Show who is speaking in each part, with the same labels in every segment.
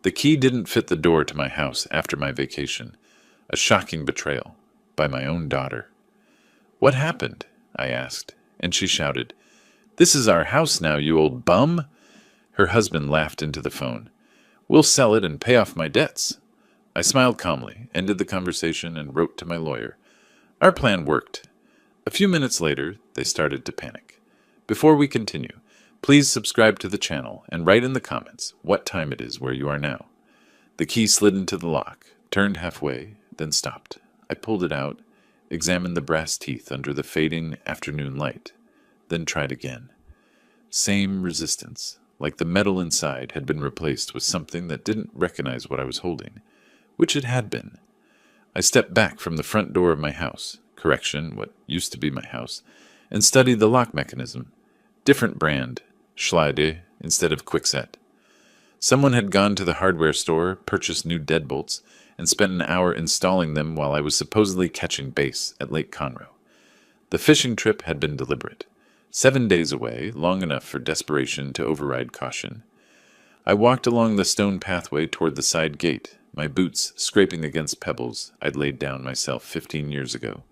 Speaker 1: The key didn't fit the door to my house after my vacation. A shocking betrayal. By my own daughter. "What happened?" I asked, and she shouted, "This is our house now, you old bum!" Her husband laughed into the phone. "We'll sell it and pay off my debts." I smiled calmly, ended the conversation, and wrote to my lawyer. Our plan worked. A few minutes later, they started to panic. Before we continue, please subscribe to the channel and write in the comments what time it is where you are now. The key slid into the lock, turned halfway, then stopped. I pulled it out, examined the brass teeth under the fading afternoon light, then tried again. Same resistance, like the metal inside had been replaced with something that didn't recognize what I was holding, which it had been. I stepped back from the front door of my house, what used to be my house, and studied the lock mechanism. Different brand, Schlade instead of Kwikset. Someone had gone to the hardware store, purchased new deadbolts, and spent an hour installing them while I was supposedly catching bass at Lake Conroe. The fishing trip had been deliberate. 7 days away, long enough for desperation to override caution. I walked along the stone pathway toward the side gate, my boots scraping against pebbles I'd laid down myself 15 years ago.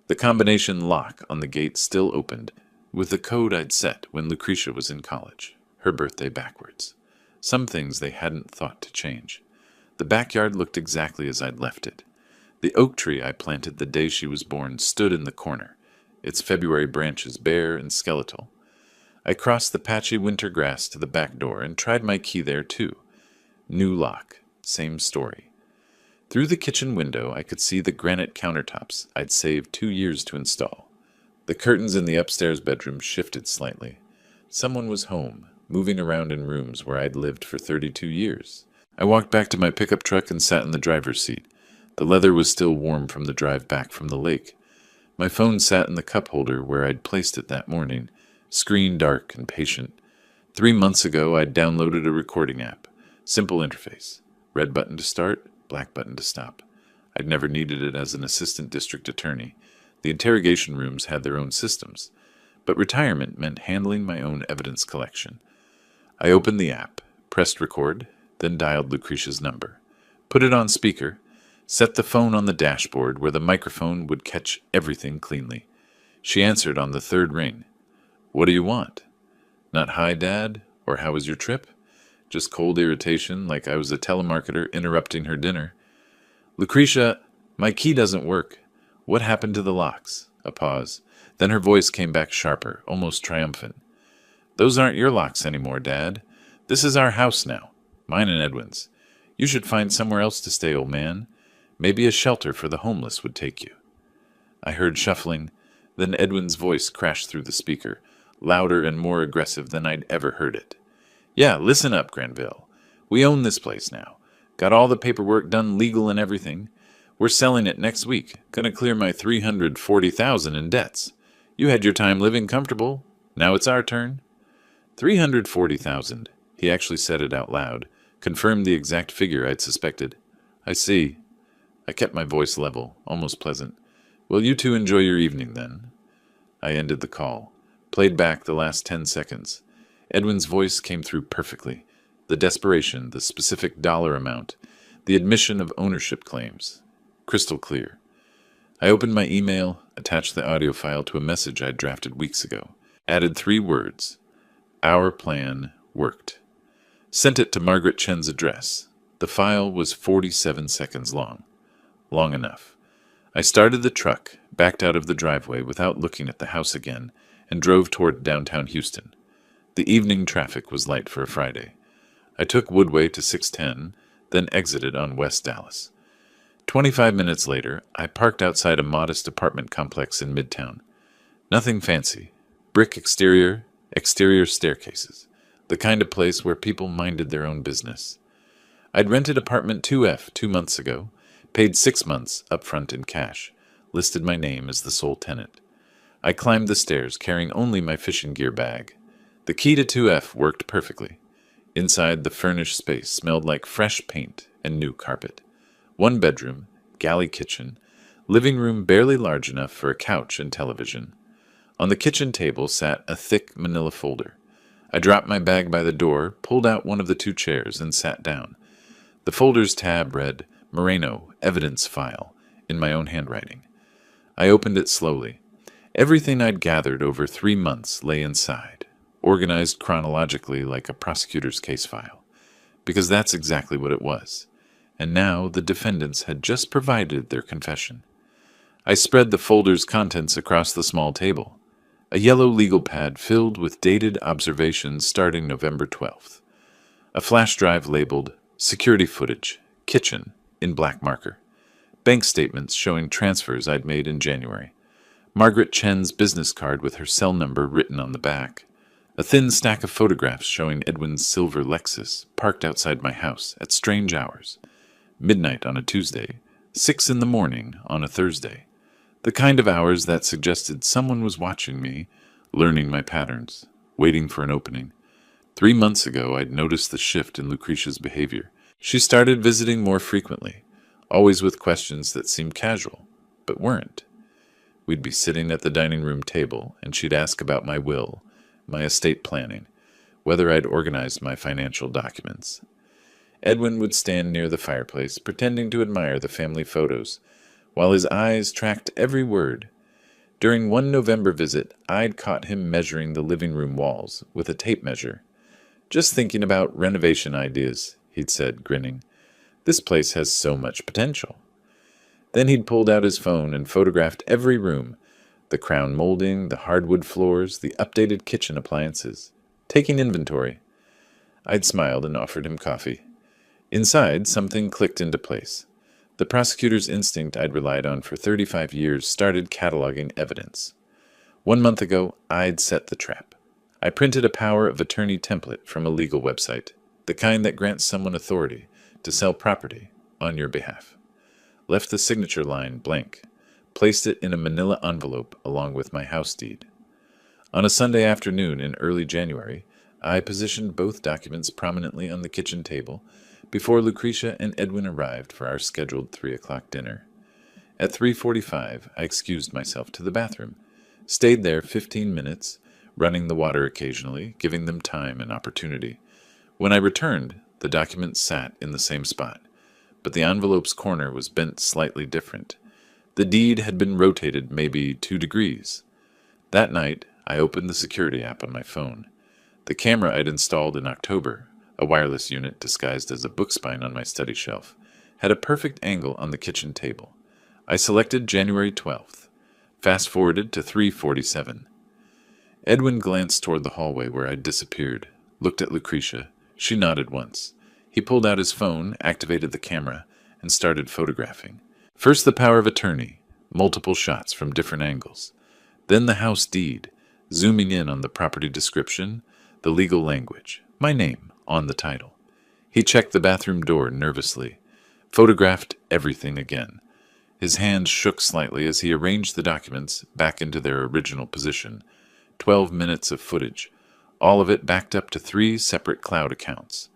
Speaker 1: The combination lock on the gate still opened, with the code I'd set when Lucretia was in college, her birthday backwards. Some things they hadn't thought to change. The backyard looked exactly as I'd left it. The oak tree I planted the day she was born stood in the corner, its February branches bare and skeletal. I crossed the patchy winter grass to the back door and tried my key there too. New lock, same story. Through the kitchen window I could see the granite countertops I'd saved 2 years to install. The curtains in the upstairs bedroom shifted slightly. Someone was home, moving around in rooms where I'd lived for 32 years. I walked back to my pickup truck and sat in the driver's seat. The leather was still warm from the drive back from the lake. My phone sat in the cup holder where I'd placed it that morning, screen dark and patient. 3 months ago I'd downloaded a recording app. Simple interface. Red button to start, black button to stop. I'd never needed it as an assistant district attorney. The interrogation rooms had their own systems. But retirement meant handling my own evidence collection. I opened the app, pressed record, then dialed Lucretia's number. Put it on speaker, set the phone on the dashboard where the microphone would catch everything cleanly. She answered on the third ring. "What do you want?" "Not hi, Dad," or "How was your trip?" Just cold irritation, like I was a telemarketer interrupting her dinner. "Lucretia, my key doesn't work. What happened to the locks?" A pause. Then her voice came back sharper, almost triumphant. "Those aren't your locks anymore, Dad. This is our house now. Mine and Edwin's. You should find somewhere else to stay, old man. Maybe a shelter for the homeless would take you." I heard shuffling, then Edwin's voice crashed through the speaker, louder and more aggressive than I'd ever heard it. "Yeah, listen up, Granville. We own this place now. Got all the paperwork done legal and everything. We're selling it next week. Gonna clear my $340,000 in debts. You had your time living comfortable. Now it's our turn." $340,000. He actually said it out loud, confirmed the exact figure I'd suspected. "I see." I kept my voice level, almost pleasant. "Well, you two enjoy your evening, then." I ended the call, played back the last 10 seconds. Edwin's voice came through perfectly. The desperation, the specific dollar amount, the admission of ownership claims. Crystal clear. I opened my email, attached the audio file to a message I'd drafted weeks ago, added 3 words. Our plan worked. Sent it to Margaret Chen's address. The file was 47 seconds long. Long enough. I started the truck, backed out of the driveway without looking at the house again, and drove toward downtown Houston. The evening traffic was light for a Friday. I took Woodway to 610, then exited on West Dallas. 25 minutes later, I parked outside a modest apartment complex in Midtown. Nothing fancy. Brick exterior staircases. The kind of place where people minded their own business. I'd rented apartment 2F 2 months ago, paid 6 months up front in cash, listed my name as the sole tenant. I climbed the stairs carrying only my fishing gear bag. The key to 2F worked perfectly. Inside, the furnished space smelled like fresh paint and new carpet. 1 bedroom, galley kitchen, living room barely large enough for a couch and television. On the kitchen table sat a thick manila folder. I dropped my bag by the door, pulled out one of the 2 chairs, and sat down. The folder's tab read, Moreno, Evidence File, in my own handwriting. I opened it slowly. Everything I'd gathered over 3 months lay inside, organized chronologically like a prosecutor's case file, because that's exactly what it was. And now the defendants had just provided their confession. I spread the folder's contents across the small table. A yellow legal pad filled with dated observations starting November 12th. A flash drive labeled Security Footage, Kitchen, in black marker. Bank statements showing transfers I'd made in January. Margaret Chen's business card with her cell number written on the back. A thin stack of photographs showing Edwin's silver Lexus parked outside my house at strange hours. Midnight on a Tuesday, 6 in the morning on a Thursday. The kind of hours that suggested someone was watching me, learning my patterns, waiting for an opening. 3 months ago, I'd noticed the shift in Lucretia's behavior. She started visiting more frequently, always with questions that seemed casual, but weren't. We'd be sitting at the dining room table, and she'd ask about my will, my estate planning, whether I'd organized my financial documents. Edwin would stand near the fireplace, pretending to admire the family photos, while his eyes tracked every word. During one November visit, I'd caught him measuring the living room walls with a tape measure. Just thinking about renovation ideas, he'd said, grinning. This place has so much potential. Then he'd pulled out his phone and photographed every room, the crown molding, the hardwood floors, the updated kitchen appliances, taking inventory. I'd smiled and offered him coffee. Inside, something clicked into place. The prosecutor's instinct I'd relied on for 35 years started cataloging evidence. 1 month ago, I'd set the trap. I printed a power of attorney template from a legal website, the kind that grants someone authority to sell property on your behalf. Left the signature line blank, placed it in a manila envelope along with my house deed. On a Sunday afternoon in early January, I positioned both documents prominently on the kitchen table before Lucretia and Edwin arrived for our scheduled 3 o'clock dinner. At 3:45, I excused myself to the bathroom, stayed there 15 minutes, running the water occasionally, giving them time and opportunity. When I returned, the document sat in the same spot, but the envelope's corner was bent slightly different. The deed had been rotated maybe 2 degrees. That night, I opened the security app on my phone. The camera I'd installed in October, a wireless unit disguised as a book spine on my study shelf, had a perfect angle on the kitchen table. I selected January 12th, fast-forwarded to 3:47. Edwin glanced toward the hallway where I'd disappeared, looked at Lucretia. She nodded once. He pulled out his phone, activated the camera, and started photographing. First the power of attorney, multiple shots from different angles. Then the house deed, zooming in on the property description, the legal language, my name on the title. He checked the bathroom door nervously, photographed everything again. His hands shook slightly as he arranged the documents back into their original position. 12 minutes of footage, all of it backed up to 3 separate cloud accounts.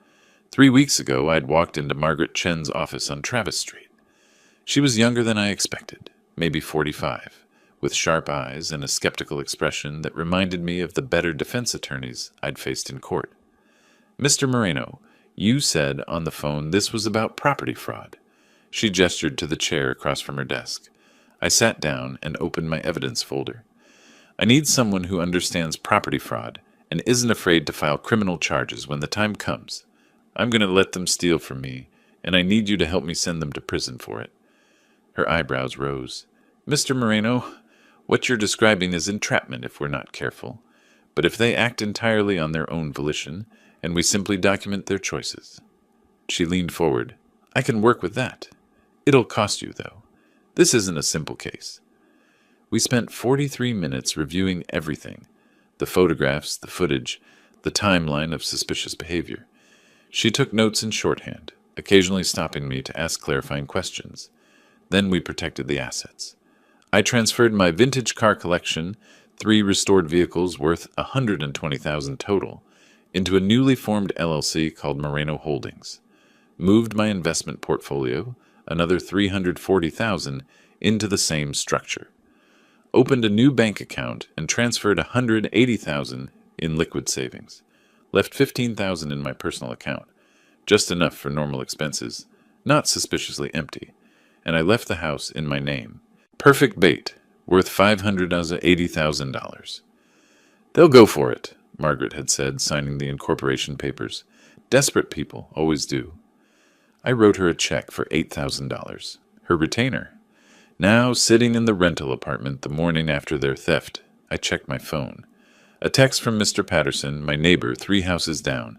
Speaker 1: 3 weeks ago, I'd walked into Margaret Chen's office on Travis Street. She was younger than I expected, maybe 45, with sharp eyes and a skeptical expression that reminded me of the better defense attorneys I'd faced in court. Mr. Moreno, you said on the phone this was about property fraud. She gestured to the chair across from her desk. I sat down and opened my evidence folder. I need someone who understands property fraud and isn't afraid to file criminal charges when the time comes. I'm going to let them steal from me, and I need you to help me send them to prison for it. Her eyebrows rose. Mr. Moreno, what you're describing is entrapment if we're not careful. But if they act entirely on their own volition, and we simply document their choices. She leaned forward. I can work with that. It'll cost you, though. This isn't a simple case. We spent 43 minutes reviewing everything. The photographs, the footage, the timeline of suspicious behavior. She took notes in shorthand, occasionally stopping me to ask clarifying questions. Then we protected the assets. I transferred my vintage car collection, 3 restored vehicles worth $120,000 total, into a newly formed LLC called Moreno Holdings. Moved my investment portfolio, another $340,000, into the same structure. Opened a new bank account and transferred $180,000 in liquid savings. Left $15,000 in my personal account. just enough for normal expenses, not suspiciously empty, and I left the house in my name. Perfect bait, worth $580,000. They'll go for it, Margaret had said, signing the incorporation papers. Desperate people always do. I wrote her a check for $8,000, her retainer. Now, sitting in the rental apartment the morning after their theft, I checked my phone. A text from Mr. Patterson, my neighbor 3 houses down.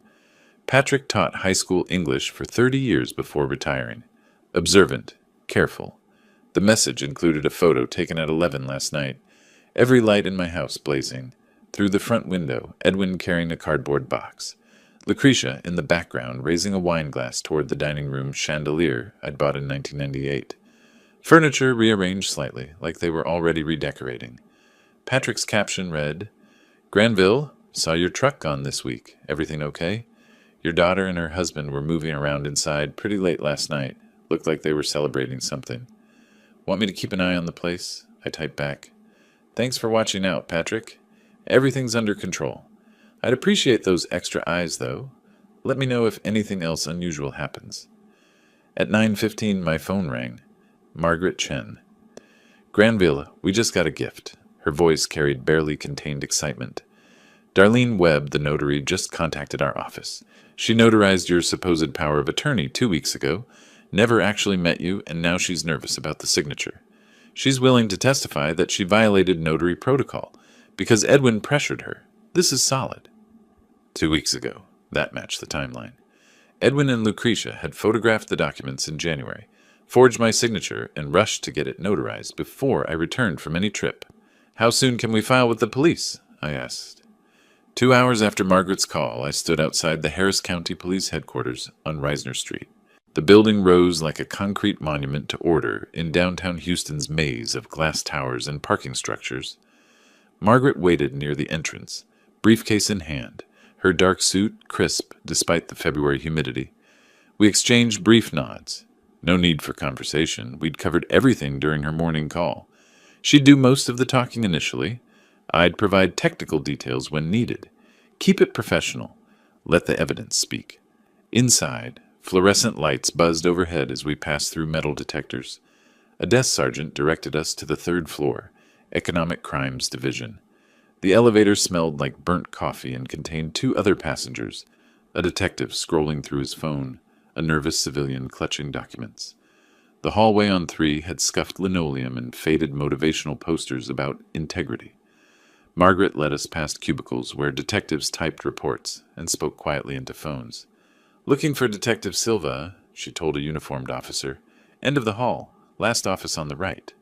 Speaker 1: Patrick taught high school English for 30 years before retiring. Observant, careful. The message included a photo taken at 11 last night. Every light in my house blazing. Through the front window, Edwin carrying a cardboard box. Lucretia in the background raising a wine glass toward the dining room chandelier I'd bought in 1998. Furniture rearranged slightly, like they were already redecorating. Patrick's caption read, Granville, saw your truck gone this week. Everything okay? Your daughter and her husband were moving around inside pretty late last night. Looked like they were celebrating something. Want me to keep an eye on the place? I typed back. Thanks for watching out, Patrick. Everything's under control. I'd appreciate those extra eyes, though. Let me know if anything else unusual happens. At 9:15, my phone rang. Margaret Chen. Granville, we just got a gift. Her voice carried barely contained excitement. Darlene Webb, the notary, just contacted our office. She notarized your supposed power of attorney 2 weeks ago, never actually met you, and now she's nervous about the signature. She's willing to testify that she violated notary protocol because Edwin pressured her. This is solid. 2 weeks ago. That matched the timeline. Edwin and Lucretia had photographed the documents in January, forged my signature, and rushed to get it notarized before I returned from any trip. How soon can we file with the police? I asked. 2 hours after Margaret's call, I stood outside the Harris County Police Headquarters on Reisner Street. The building rose like a concrete monument to order in downtown Houston's maze of glass towers and parking structures. Margaret waited near the entrance, briefcase in hand, her dark suit crisp despite the February humidity. We exchanged brief nods. No need for conversation. We'd covered everything during her morning call. She'd do most of the talking initially. I'd provide technical details when needed. Keep it professional. Let the evidence speak. Inside, fluorescent lights buzzed overhead as we passed through metal detectors. A desk sergeant directed us to the 3rd floor, Economic Crimes Division. The elevator smelled like burnt coffee and contained 2 other passengers, a detective scrolling through his phone, a nervous civilian clutching documents. The hallway on 3 had scuffed linoleum and faded motivational posters about integrity. Margaret led us past cubicles where detectives typed reports and spoke quietly into phones. Looking for Detective Silva, she told a uniformed officer. End of the hall, last office on the right.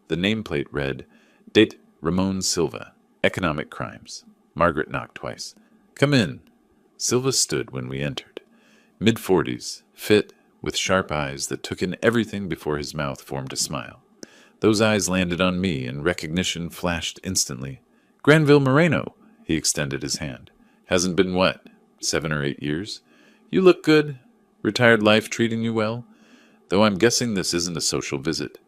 Speaker 1: The nameplate read, Date Ramon Silva, Economic Crimes. Margaret knocked twice. Come in. Silva stood when we entered. Mid-40s, fit, with sharp eyes that took in everything before his mouth formed a smile. Those eyes landed on me, and recognition flashed instantly. Granville Moreno, he extended his hand. Hasn't been what, 7 or 8 years? You look good. Retired life treating you well? Though I'm guessing this isn't a social visit.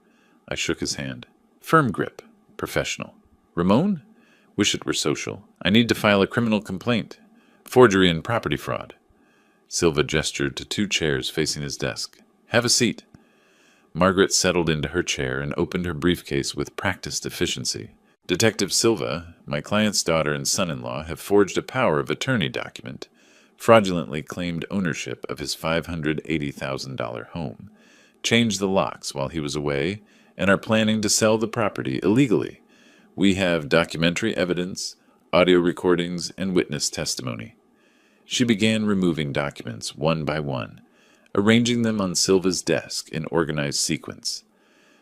Speaker 1: I shook his hand. Firm grip. Professional. Ramon? Wish it were social. I need to file a criminal complaint. Forgery and property fraud. Silva gestured to 2 chairs facing his desk. Have a seat. Margaret settled into her chair and opened her briefcase with practiced efficiency. Detective Silva, my client's daughter and son-in-law, have forged a power of attorney document, fraudulently claimed ownership of his $580,000 home, changed the locks while he was away, and are planning to sell the property illegally. We have documentary evidence, audio recordings, and witness testimony. She began removing documents one by one, arranging them on Silva's desk in organized sequence.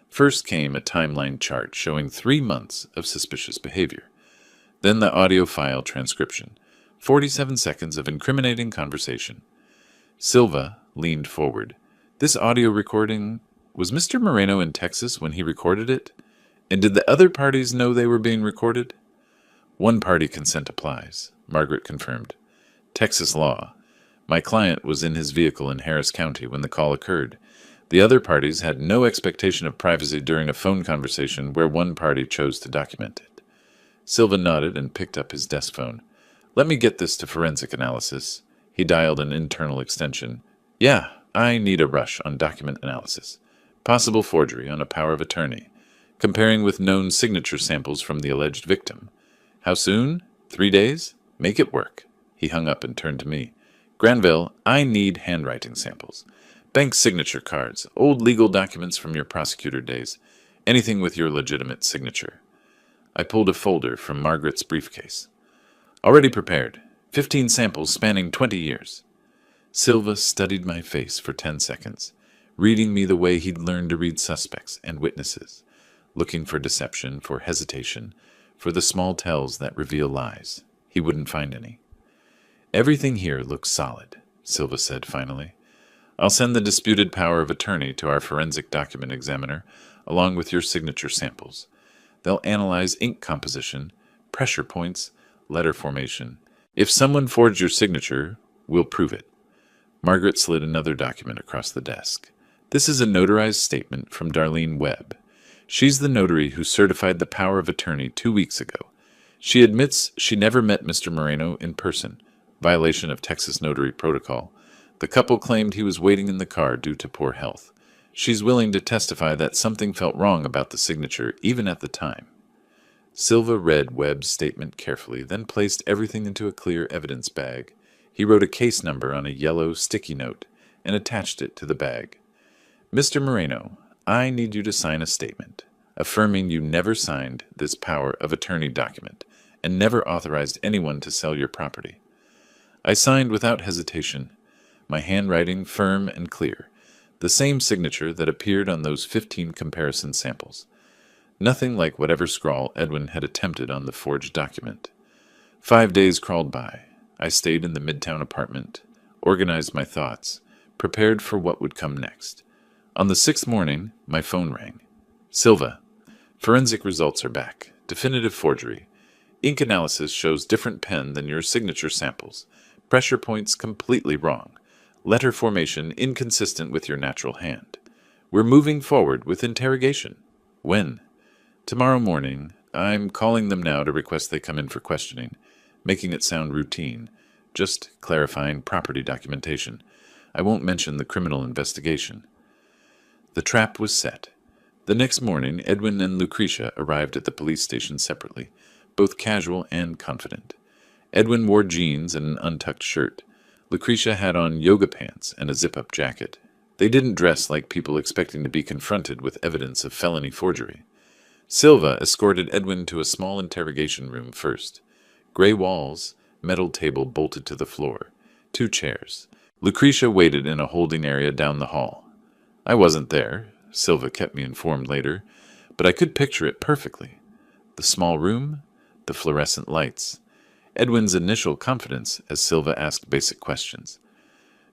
Speaker 1: First came a timeline chart showing 3 months of suspicious behavior. Then the audio file transcription, 47 seconds of incriminating conversation. Silva leaned forward. This audio recording, was Mr. Moreno in Texas when he recorded it? And did the other parties know they were being recorded? One party consent applies, Margaret confirmed. Texas law. My client was in his vehicle in Harris County when the call occurred. The other parties had no expectation of privacy during a phone conversation where one party chose to document it. Silva nodded and picked up his desk phone. Let me get this to forensic analysis. He dialed an internal extension. Yeah, I need a rush on document analysis. Possible forgery on a power of attorney. Comparing with known signature samples from the alleged victim. How soon? 3 days? Make it work. He hung up and turned to me. Granville, I need handwriting samples. Bank signature cards, old legal documents from your prosecutor days. Anything with your legitimate signature. I pulled a folder from Margaret's briefcase. Already prepared. 15 samples spanning 20 years. Silva studied my face for 10 seconds, reading me the way he'd learned to read suspects and witnesses, looking for deception, for hesitation, for the small tells that reveal lies. He wouldn't find any. Everything here looks solid, Silva said finally. I'll send the disputed power of attorney to our forensic document examiner, along with your signature samples. They'll analyze ink composition, pressure points, letter formation. If someone forged your signature, we'll prove it. Margaret slid another document across the desk. This is a notarized statement from Darlene Webb. She's the notary who certified the power of attorney 2 weeks ago. She admits she never met Mr. Moreno in person, violation of Texas notary protocol. The couple claimed he was waiting in the car due to poor health. She's willing to testify that something felt wrong about the signature, even at the time. Silva read Webb's statement carefully, then placed everything into a clear evidence bag. He wrote a case number on a yellow sticky note and attached it to the bag. Mr. Moreno, I need you to sign a statement, affirming you never signed this power of attorney document and never authorized anyone to sell your property. I signed without hesitation, my handwriting firm and clear, the same signature that appeared on those 15 comparison samples. Nothing like whatever scrawl Edwin had attempted on the forged document. 5 days crawled by. I stayed in the Midtown apartment, organized my thoughts, prepared for what would come next. On the 6th morning, my phone rang. Silva, forensic results are back. Definitive forgery. Ink analysis shows different pen than your signature samples. Pressure points completely wrong. Letter formation inconsistent with your natural hand. We're moving forward with interrogation. When? Tomorrow morning. I'm calling them now to request they come in for questioning, making it sound routine, just clarifying property documentation. I won't mention the criminal investigation. The trap was set. The next morning, Edwin and Lucretia arrived at the police station separately, both casual and confident. Edwin wore jeans and an untucked shirt. Lucretia had on yoga pants and a zip-up jacket. They didn't dress like people expecting to be confronted with evidence of felony forgery. Silva escorted Edwin to a small interrogation room first. Gray walls, metal table bolted to the floor, 2 chairs. Lucretia waited in a holding area down the hall. I wasn't there, Silva kept me informed later, but I could picture it perfectly. The small room, the fluorescent lights. Edwin's initial confidence as Silva asked basic questions.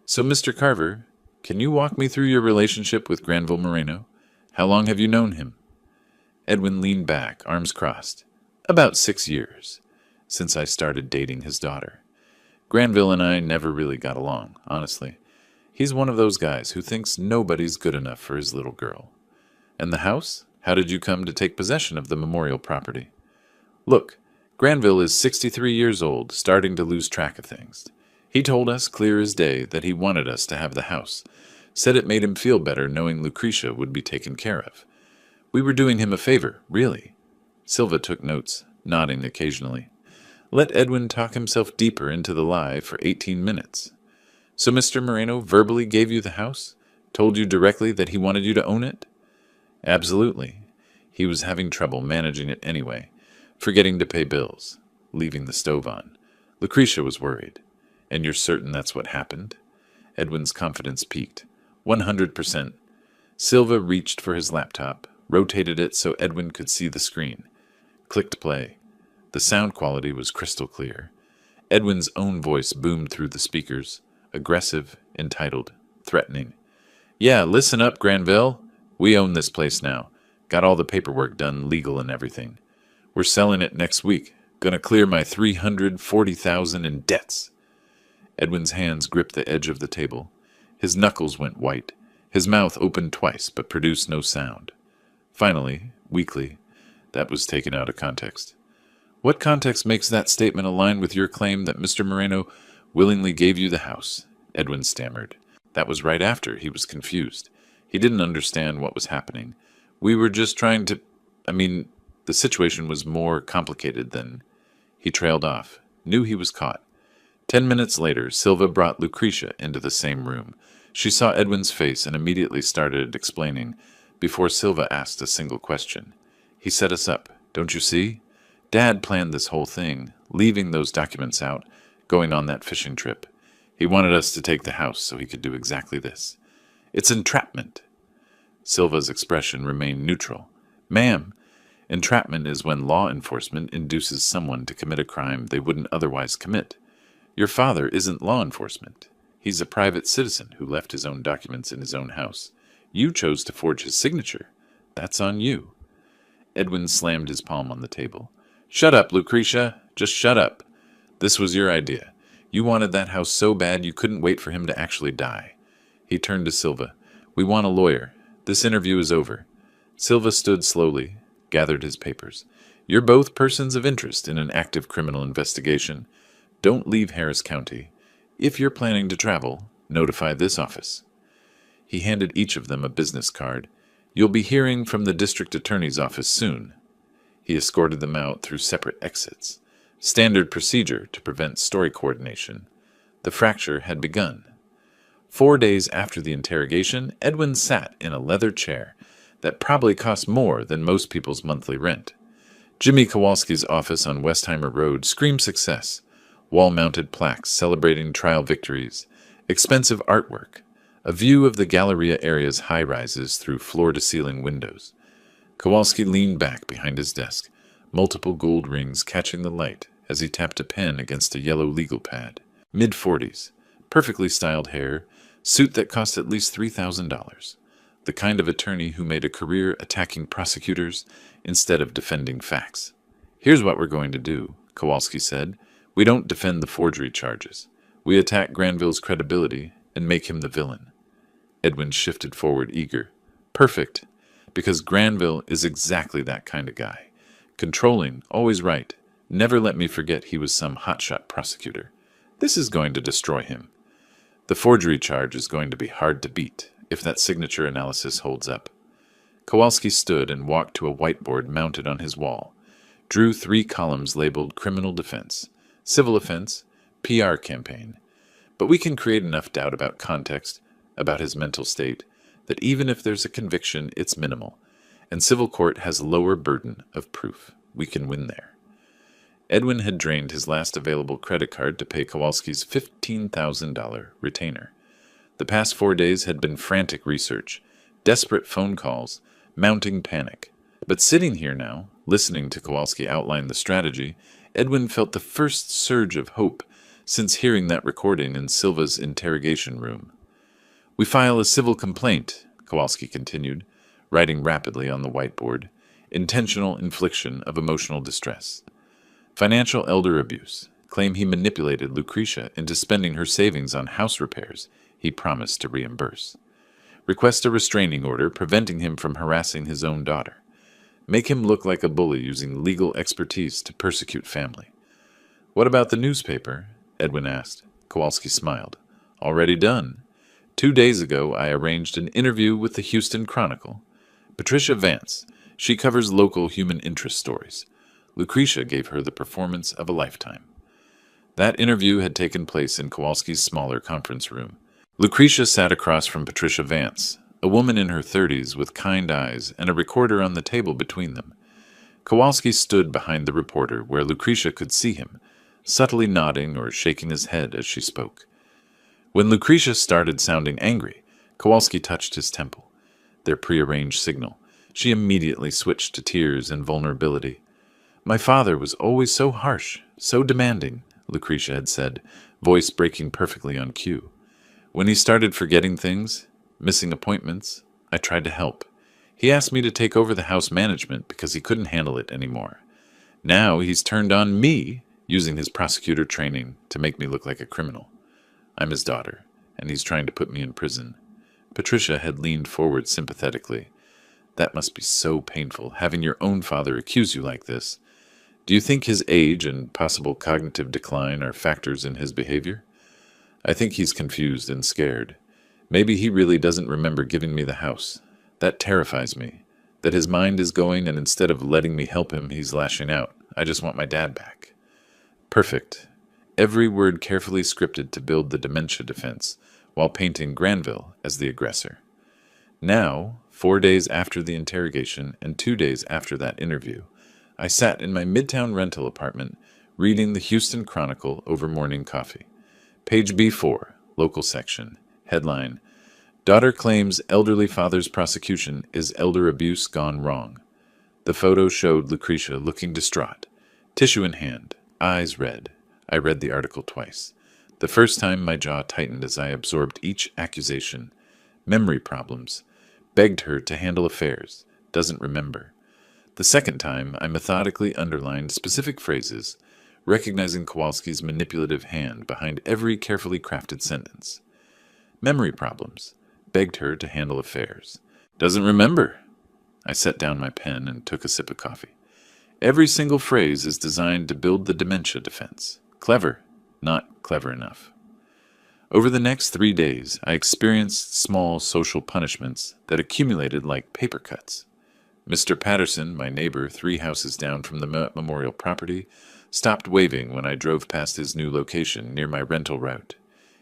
Speaker 1: So, Mr. Carver, can you walk me through your relationship with Granville Moreno? How long have you known him? Edwin leaned back, arms crossed. About 6 years, since I started dating his daughter. Granville and I never really got along, honestly. He's one of those guys who thinks nobody's good enough for his little girl. And the house? How did you come to take possession of the memorial property? Look, Granville is 63 years old, starting to lose track of things. He told us clear as day that he wanted us to have the house, said it made him feel better knowing Lucretia would be taken care of. We were doing him a favor, really. Silva took notes, nodding occasionally. Let Edwin talk himself deeper into the lie for 18 minutes. So Mr. Moreno verbally gave you the house? Told you directly that he wanted you to own it? Absolutely. He was having trouble managing it anyway, forgetting to pay bills, leaving the stove on. Lucretia was worried. And you're certain that's what happened? Edwin's confidence peaked. 100%. Silva reached for his laptop, rotated it so Edwin could see the screen. Clicked play. The sound quality was crystal clear. Edwin's own voice boomed through the speakers, aggressive, entitled, threatening. Yeah, listen up, Granville. We own this place now. Got all the paperwork done, legal and everything. We're selling it next week. Gonna clear my $340,000 in debts. Edwin's hands gripped the edge of the table. His knuckles went white. His mouth opened twice, but produced no sound. Finally, weakly, that was taken out of context. What context makes that statement align with your claim that Mr. Moreno willingly gave you the house? Edwin stammered. That was right after he was confused. He didn't understand what was happening. We were just trying to... I mean, the situation was more complicated than... He trailed off, knew he was caught. 10 minutes later, Silva brought Lucretia into the same room. She saw Edwin's face and immediately started explaining, before Silva asked a single question. He set us up, don't you see? Dad planned this whole thing, leaving those documents out, going on that fishing trip. He wanted us to take the house so he could do exactly this. It's entrapment. Silva's expression remained neutral. Ma'am, entrapment is when law enforcement induces someone to commit a crime they wouldn't otherwise commit. Your father isn't law enforcement. He's a private citizen who left his own documents in his own house. You chose to forge his signature. That's on you. Edwin slammed his palm on the table. Shut up, Lucretia. Just shut up. This was your idea. You wanted that house so bad you couldn't wait for him to actually die. He turned to Silva. We want a lawyer. This interview is over. Silva stood slowly, gathered his papers. You're both persons of interest in an active criminal investigation. Don't leave Harris County. If you're planning to travel, notify this office. He handed each of them a business card. You'll be hearing from the district attorney's office soon. He escorted them out through separate exits. Standard procedure to prevent story coordination. The fracture had begun. 4 days after the interrogation, Edwin sat in a leather chair that probably cost more than most people's monthly rent. Jimmy Kowalski's office on Westheimer Road screamed success. Wall-mounted plaques celebrating trial victories, expensive artwork, a view of the Galleria area's high-rises through floor-to-ceiling windows. Kowalski leaned back behind his desk, multiple gold rings catching the light as he tapped a pen against a yellow legal pad. Mid-40s, perfectly styled hair, suit that cost at least $3,000. The kind of attorney who made a career attacking prosecutors instead of defending facts. Here's what we're going to do, Kowalski said. We don't defend the forgery charges. We attack Granville's credibility and make him the villain. Edwin shifted forward, eager. Perfect, because Granville is exactly that kind of guy. Controlling, always right. Never let me forget he was some hotshot prosecutor. This is going to destroy him. The forgery charge is going to be hard to beat if that signature analysis holds up. Kowalski stood and walked to a whiteboard mounted on his wall, drew 3 columns labeled criminal defense, civil offense, PR campaign. But we can create enough doubt about context, about his mental state, that even if there's a conviction, it's minimal, and civil court has a lower burden of proof. We can win there. Edwin had drained his last available credit card to pay Kowalski's $15,000 retainer. The past 4 days had been frantic research, desperate phone calls, mounting panic. But sitting here now, listening to Kowalski outline the strategy, Edwin felt the first surge of hope since hearing that recording in Silva's interrogation room. We file a civil complaint, Kowalski continued, writing rapidly on the whiteboard. Intentional infliction of emotional distress. Financial elder abuse. Claim he manipulated Lucretia into spending her savings on house repairs he promised to reimburse. Request a restraining order preventing him from harassing his own daughter. Make him look like a bully using legal expertise to persecute family. What about the newspaper? Edwin asked. Kowalski smiled. Already done. 2 days ago, I arranged an interview with the Houston Chronicle. Patricia Vance. She covers local human interest stories. Lucretia gave her the performance of a lifetime. That interview had taken place in Kowalski's smaller conference room. Lucretia sat across from Patricia Vance, a woman in her 30s with kind eyes and a recorder on the table between them. Kowalski stood behind the reporter where Lucretia could see him, subtly nodding or shaking his head as she spoke. When Lucretia started sounding angry, Kowalski touched his temple, their prearranged signal. She immediately switched to tears and vulnerability. My father was always so harsh, so demanding, Lucretia had said, voice breaking perfectly on cue. When he started forgetting things, missing appointments, I tried to help. He asked me to take over the house management because he couldn't handle it anymore. Now he's turned on me, using his prosecutor training to make me look like a criminal. I'm his daughter, and he's trying to put me in prison. Patricia had leaned forward sympathetically. That must be so painful, having your own father accuse you like this. Do you think his age and possible cognitive decline are factors in his behavior? I think he's confused and scared. Maybe he really doesn't remember giving me the house. That terrifies me. That his mind is going and instead of letting me help him, he's lashing out. I just want my dad back. Perfect. Every word carefully scripted to build the dementia defense, while painting Granville as the aggressor. Now, 4 days after the interrogation and 2 days after that interview, I sat in my midtown rental apartment reading the Houston Chronicle over morning coffee. Page B4, local section. Headline: Daughter claims elderly father's prosecution is elder abuse gone wrong. The photo showed Lucretia looking distraught, tissue in hand, eyes red. I read the article twice. The first time my jaw tightened as I absorbed each accusation. Memory problems. Begged her to handle affairs. Doesn't remember. The second time, I methodically underlined specific phrases, recognizing Kowalski's manipulative hand behind every carefully crafted sentence. Memory problems. Begged her to handle affairs. Doesn't remember. I set down my pen and took a sip of coffee. Every single phrase is designed to build the dementia defense. Clever, not clever enough. Over the next 3 days, I experienced small social punishments that accumulated like paper cuts. Mr. Patterson, my neighbor 3 houses down from the memorial property, stopped waving when I drove past his new location near my rental route.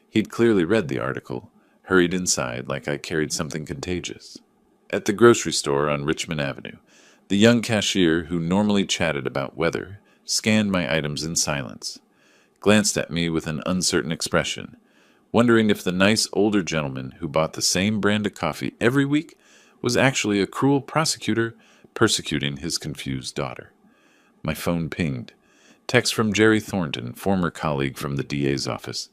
Speaker 1: He'd clearly read the article, hurried inside like I carried something contagious. At the grocery store on Richmond Avenue, the young cashier who normally chatted about weather scanned my items in silence, glanced at me with an uncertain expression, wondering if the nice older gentleman who bought the same brand of coffee every week was actually a cruel prosecutor persecuting his confused daughter. My phone pinged. Text from Jerry Thornton, former colleague from the DA's office.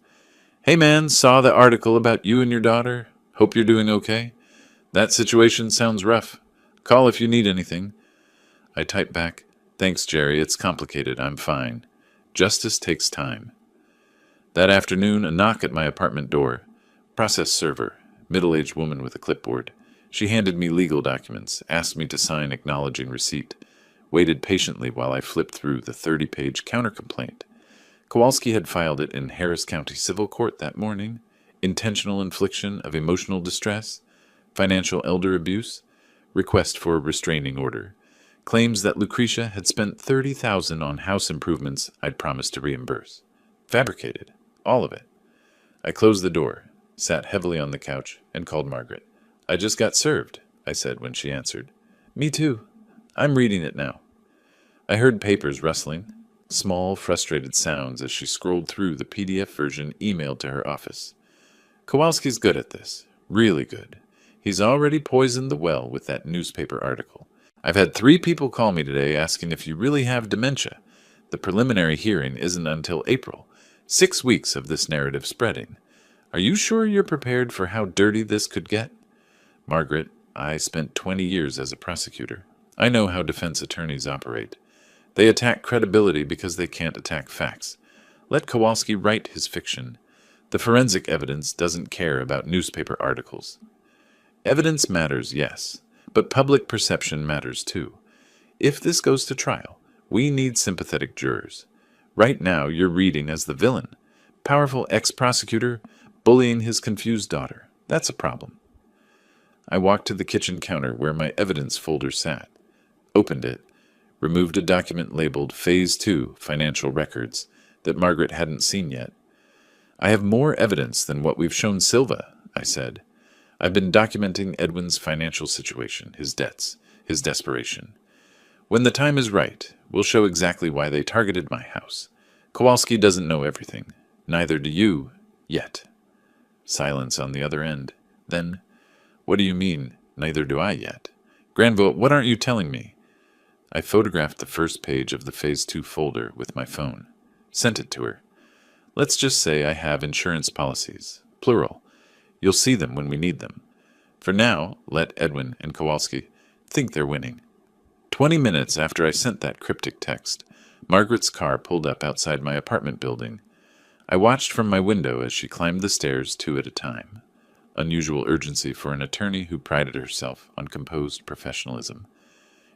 Speaker 1: Hey man, saw the article about you and your daughter. Hope you're doing okay. That situation sounds rough. Call if you need anything. I typed back, Thanks, Jerry. It's complicated. I'm fine. Justice takes time. That afternoon, a knock at my apartment door. Process server, middle-aged woman with a clipboard. She handed me legal documents, asked me to sign acknowledging receipt, waited patiently while I flipped through the 30-page countercomplaint. Kowalski had filed it in Harris County Civil Court that morning. Intentional infliction of emotional distress, financial elder abuse, request for a restraining order, claims that Lucretia had spent $30,000 on house improvements I'd promised to reimburse. Fabricated. All of it. I closed the door, sat heavily on the couch, and called Margaret. I just got served, I said when she answered. Me too. I'm reading it now. I heard papers rustling, small, frustrated sounds as she scrolled through the PDF version emailed to her office. Kowalski's good at this. Really good. He's already poisoned the well with that newspaper article. I've had 3 people call me today asking if you really have dementia. The preliminary hearing isn't until April. 6 weeks of this narrative spreading. Are you sure you're prepared for how dirty this could get? Margaret, I spent 20 years as a prosecutor. I know how defense attorneys operate. They attack credibility because they can't attack facts. Let Kowalski write his fiction. The forensic evidence doesn't care about newspaper articles. Evidence matters, yes, but public perception matters too. If this goes to trial, we need sympathetic jurors. Right now, you're reading as the villain. Powerful ex-prosecutor bullying his confused daughter. That's a problem. I walked to the kitchen counter where my evidence folder sat, opened it, removed a document labeled Phase 2 Financial Records that Margaret hadn't seen yet. I have more evidence than what we've shown Silva, I said. I've been documenting Edwin's financial situation, his debts, his desperation. When the time is right, we'll show exactly why they targeted my house. Kowalski doesn't know everything. Neither do you, yet. Silence on the other end. Then, what do you mean, neither do I yet? Granville, what aren't you telling me? I photographed the first page of the Phase 2 folder with my phone. Sent it to her. Let's just say I have insurance policies. Plural. You'll see them when we need them. For now, let Edwin and Kowalski think they're winning. 20 minutes after I sent that cryptic text, Margaret's car pulled up outside my apartment building. I watched from my window as she climbed the stairs 2 at a time. Unusual urgency for an attorney who prided herself on composed professionalism.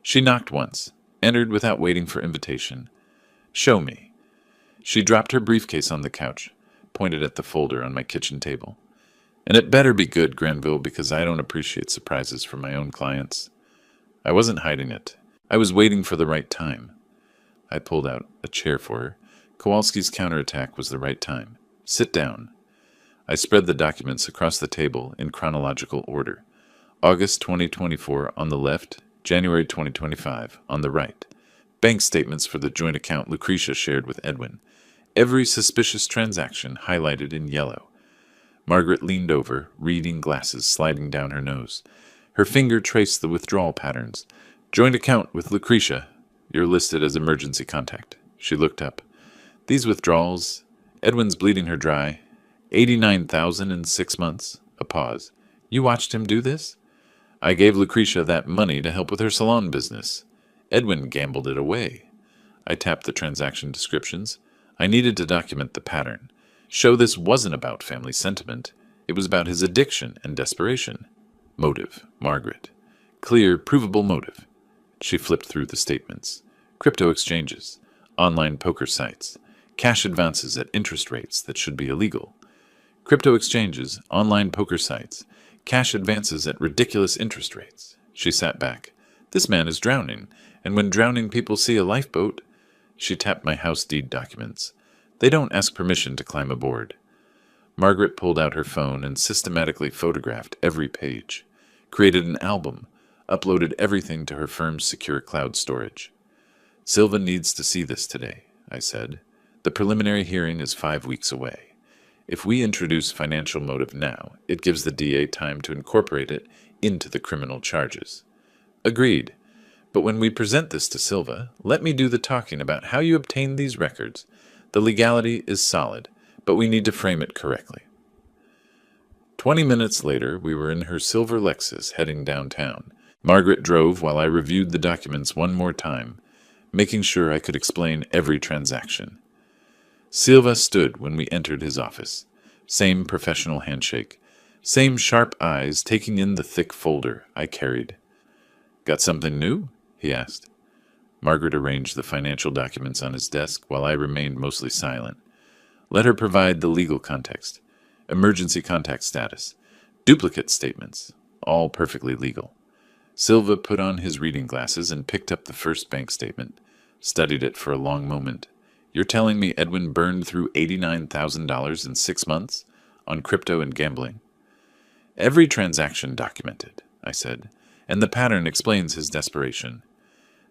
Speaker 1: She knocked once, entered without waiting for invitation. Show me. She dropped her briefcase on the couch, pointed at the folder on my kitchen table. And it better be good, Granville, because I don't appreciate surprises from my own clients. I wasn't hiding it. I was waiting for the right time. I pulled out a chair for her. Kowalski's counterattack was the right time. Sit down. I spread the documents across the table in chronological order. August 2024 on the left, January 2025 on the right. Bank statements for the joint account Lucretia shared with Edwin. Every suspicious transaction highlighted in yellow. Margaret leaned over, reading glasses sliding down her nose. Her finger traced the withdrawal patterns. Joint account with Lucretia. You're listed as emergency contact. She looked up. These withdrawals. Edwin's bleeding her dry. 89,000 in 6 months. A pause. You watched him do this? I gave Lucretia that money to help with her salon business. Edwin gambled it away. I tapped the transaction descriptions. I needed to document the pattern. Show this wasn't about family sentiment. It was about his addiction and desperation. Motive, Margaret. Clear, provable motive. She flipped through the statements. Crypto exchanges, online poker sites, cash advances at interest rates that should be illegal. Crypto exchanges, online poker sites, cash advances at ridiculous interest rates. She sat back. This man is drowning, and when drowning people see a lifeboat... She tapped my house deed documents. They don't ask permission to climb aboard. Margaret pulled out her phone and systematically photographed every page, created an album, uploaded everything to her firm's secure cloud storage. Silva needs to see this today, I said. The preliminary hearing is 5 weeks away. If we introduce financial motive now, it gives the DA time to incorporate it into the criminal charges. Agreed. But when we present this to Silva, let me do the talking about how you obtained these records. The legality is solid, but we need to frame it correctly. 20 minutes later, we were in her silver Lexus heading downtown. Margaret drove while I reviewed the documents one more time, making sure I could explain every transaction. Silva stood when we entered his office. Same professional handshake. Same sharp eyes taking in the thick folder I carried. Got something new? He asked. Margaret arranged the financial documents on his desk while I remained mostly silent. Let her provide the legal context. Emergency contact status. Duplicate statements. All perfectly legal. Silva put on his reading glasses and picked up the first bank statement. Studied it for a long moment. You're telling me Edwin burned through $89,000 in 6 months? On crypto and gambling? Every transaction documented, I said, and the pattern explains his desperation.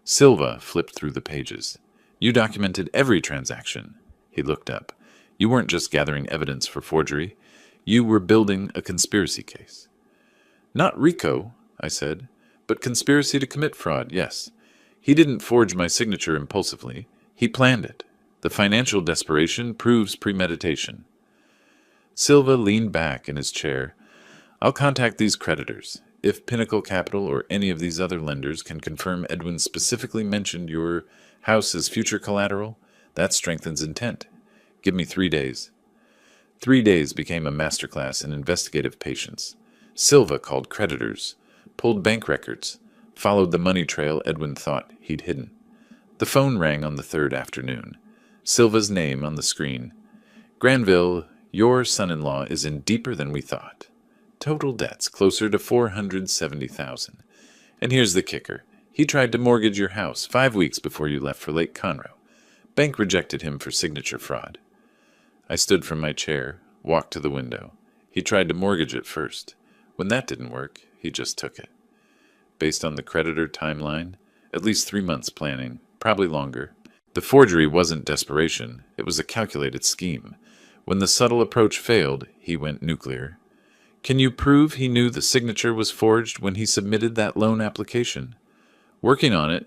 Speaker 1: Silva flipped through the pages. You documented every transaction. He looked up. You weren't just gathering evidence for forgery. You were building a conspiracy case. Not RICO, I said, but conspiracy to commit fraud, yes. He didn't forge my signature impulsively. He planned it. The financial desperation proves premeditation. Silva leaned back in his chair. I'll contact these creditors. If Pinnacle Capital or any of these other lenders can confirm Edwin specifically mentioned your house as future collateral, that strengthens intent. Give me 3 days. 3 days became a masterclass in investigative patience. Silva called creditors, pulled bank records, followed the money trail Edwin thought he'd hidden. The phone rang on the third afternoon. Silva's name on the screen. Granville, your son-in-law is in deeper than we thought. Total debts closer to $470,000. And here's the kicker. He tried to mortgage your house 5 weeks before you left for Lake Conroe. Bank rejected him for signature fraud. I stood from my chair, walked to the window. He tried to mortgage it first. When that didn't work, he just took it. Based on the creditor timeline, at least 3 months planning, probably longer. The forgery wasn't desperation. It was a calculated scheme. When the subtle approach failed, he went nuclear. Can you prove he knew the signature was forged when he submitted that loan application? Working on it.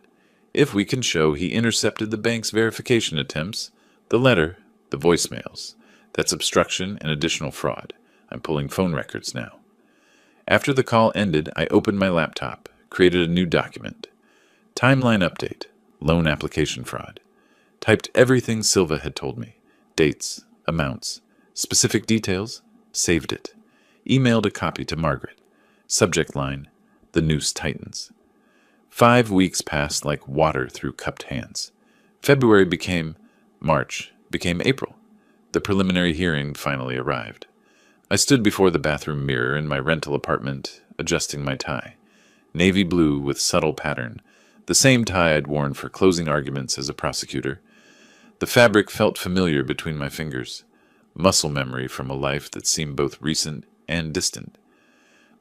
Speaker 1: If we can show he intercepted the bank's verification attempts, the letter, the voicemails. That's obstruction and additional fraud. I'm pulling phone records now. After the call ended, I opened my laptop, created a new document. Timeline update. Loan application fraud. Typed everything Silva had told me. Dates, amounts, specific details. Saved it. Emailed a copy to Margaret. Subject line, the noose tightens. 5 weeks passed like water through cupped hands. February became March, became April. The preliminary hearing finally arrived. I stood before the bathroom mirror in my rental apartment, adjusting my tie. Navy blue with subtle pattern, the same tie I'd worn for closing arguments as a prosecutor. The fabric felt familiar between my fingers, muscle memory from a life that seemed both recent and distant.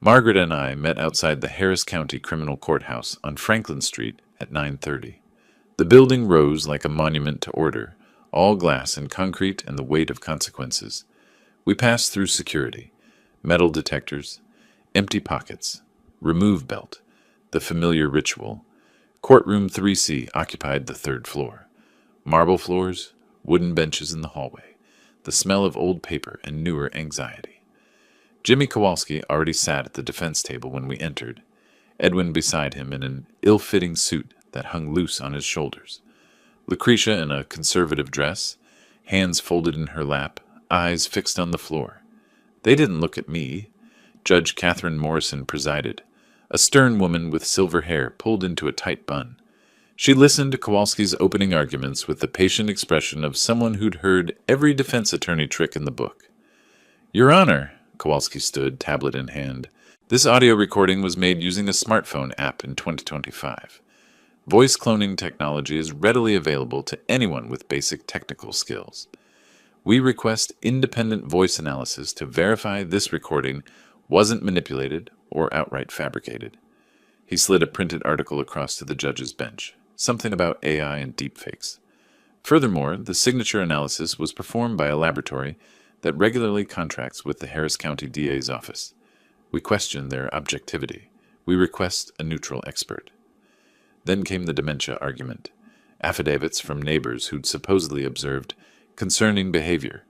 Speaker 1: Margaret and I met outside the Harris County Criminal Courthouse on Franklin Street at 9:30. The building rose like a monument to order, all glass and concrete and the weight of consequences. We passed through security, metal detectors, empty pockets, remove belt, the familiar ritual. Courtroom 3C occupied the third floor. Marble floors, wooden benches in the hallway, the smell of old paper and newer anxiety. Jimmy Kowalski already sat at the defense table when we entered, Edwin beside him in an ill-fitting suit that hung loose on his shoulders. Lucretia in a conservative dress, hands folded in her lap, eyes fixed on the floor. They didn't look at me. Judge Catherine Morrison presided, a stern woman with silver hair pulled into a tight bun. She listened to Kowalski's opening arguments with the patient expression of someone who'd heard every defense attorney trick in the book. Your Honor, Kowalski stood, tablet in hand. This audio recording was made using a smartphone app in 2025. Voice cloning technology is readily available to anyone with basic technical skills. We request independent voice analysis to verify this recording wasn't manipulated or outright fabricated. He slid a printed article across to the judge's bench, something about AI and deepfakes. Furthermore, the signature analysis was performed by a laboratory that regularly contracts with the Harris County DA's office. We question their objectivity. We request a neutral expert. Then came the dementia argument. Affidavits from neighbors who'd supposedly observed concerning behavior.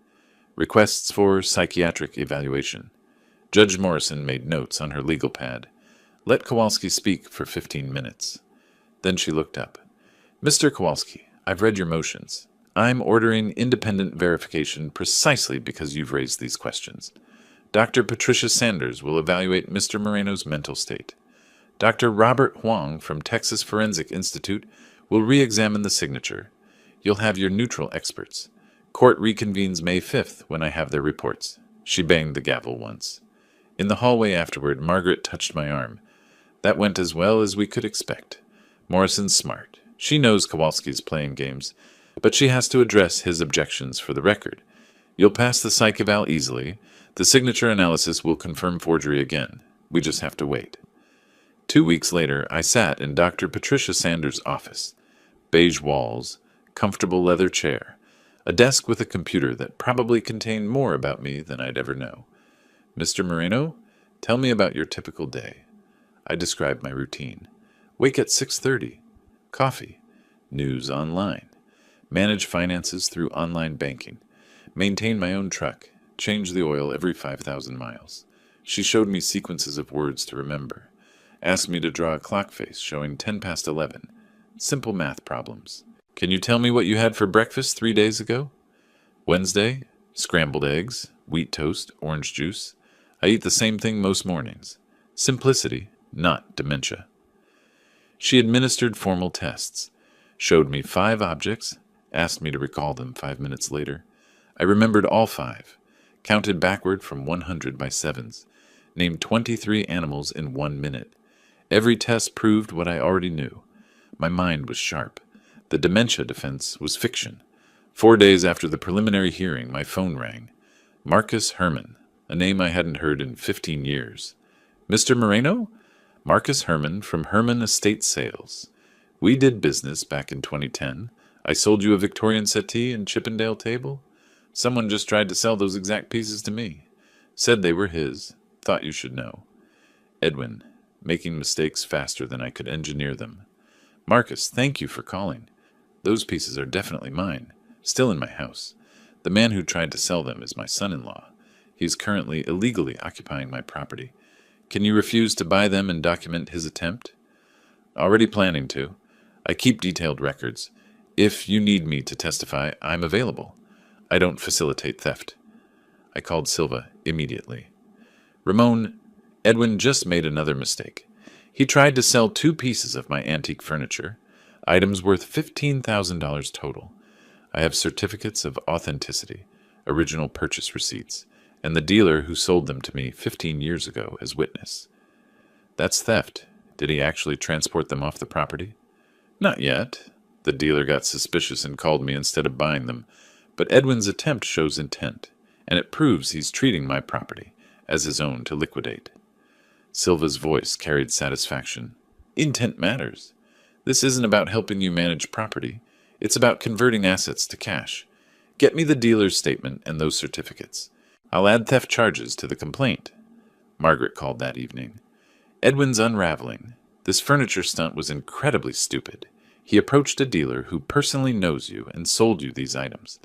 Speaker 1: Requests for psychiatric evaluation. Judge Morrison made notes on her legal pad. Let Kowalski speak for 15 minutes. Then she looked up. Mr. Kowalski, I've read your motions. I'm ordering independent verification precisely because you've raised these questions. Dr. Patricia Sanders will evaluate Mr. Moreno's mental state. Dr. Robert Huang from Texas Forensic Institute will re-examine the signature. You'll have your neutral experts. Court reconvenes May 5th when I have their reports. She banged the gavel once. In the hallway afterward, Margaret touched my arm. That went as well as we could expect. Morrison's smart. She knows Kowalski's playing games, but she has to address his objections for the record. You'll pass the psych eval easily. The signature analysis will confirm forgery again. We just have to wait. 2 weeks later, I sat in Dr. Patricia Sanders' office. Beige walls, comfortable leather chair, a desk with a computer that probably contained more about me than I'd ever know. Mr. Moreno, tell me about your typical day. I described my routine. Wake at 6:30. Coffee. News online. Manage finances through online banking. Maintain my own truck. Change the oil every 5,000 miles. She showed me sequences of words to remember. Asked me to draw a clock face showing 10 past 11. Simple math problems. Can you tell me what you had for breakfast 3 days ago? Wednesday, scrambled eggs, wheat toast, orange juice. I eat the same thing most mornings. Simplicity, not dementia. She administered formal tests, showed me 5 objects, asked me to recall them 5 minutes later. I remembered all 5, counted backward from 100 by sevens, named 23 animals in 1 minute. Every test proved what I already knew. My mind was sharp. The dementia defense was fiction. 4 days after the preliminary hearing, my phone rang. Marcus Herman, a name I hadn't heard in 15 years. Mr. Moreno? Marcus Herman from Herman Estate Sales. We did business back in 2010. I sold you a Victorian settee and Chippendale table. Someone just tried to sell those exact pieces to me. Said they were his. Thought you should know. Edwin, making mistakes faster than I could engineer them. Marcus, thank you for calling. Those pieces are definitely mine. Still in my house. The man who tried to sell them is my son-in-law. He is currently illegally occupying my property. Can you refuse to buy them and document his attempt? Already planning to. I keep detailed records. If you need me to testify, I'm available. I don't facilitate theft. I called Silva immediately. Ramon, Edwin just made another mistake. He tried to sell 2 pieces of my antique furniture, items worth $15,000 total. I have certificates of authenticity, original purchase receipts, and the dealer who sold them to me 15 years ago as witness. That's theft. Did he actually transport them off the property? Not yet. The dealer got suspicious and called me instead of buying them, but Edwin's attempt shows intent, and it proves he's treating my property as his own to liquidate. Silva's voice carried satisfaction. Intent matters. This isn't about helping you manage property. It's about converting assets to cash. Get me the dealer's statement and those certificates. I'll add theft charges to the complaint. Margaret called that evening. Edwin's unraveling. This furniture stunt was incredibly stupid. He approached a dealer who personally knows you and sold you these items.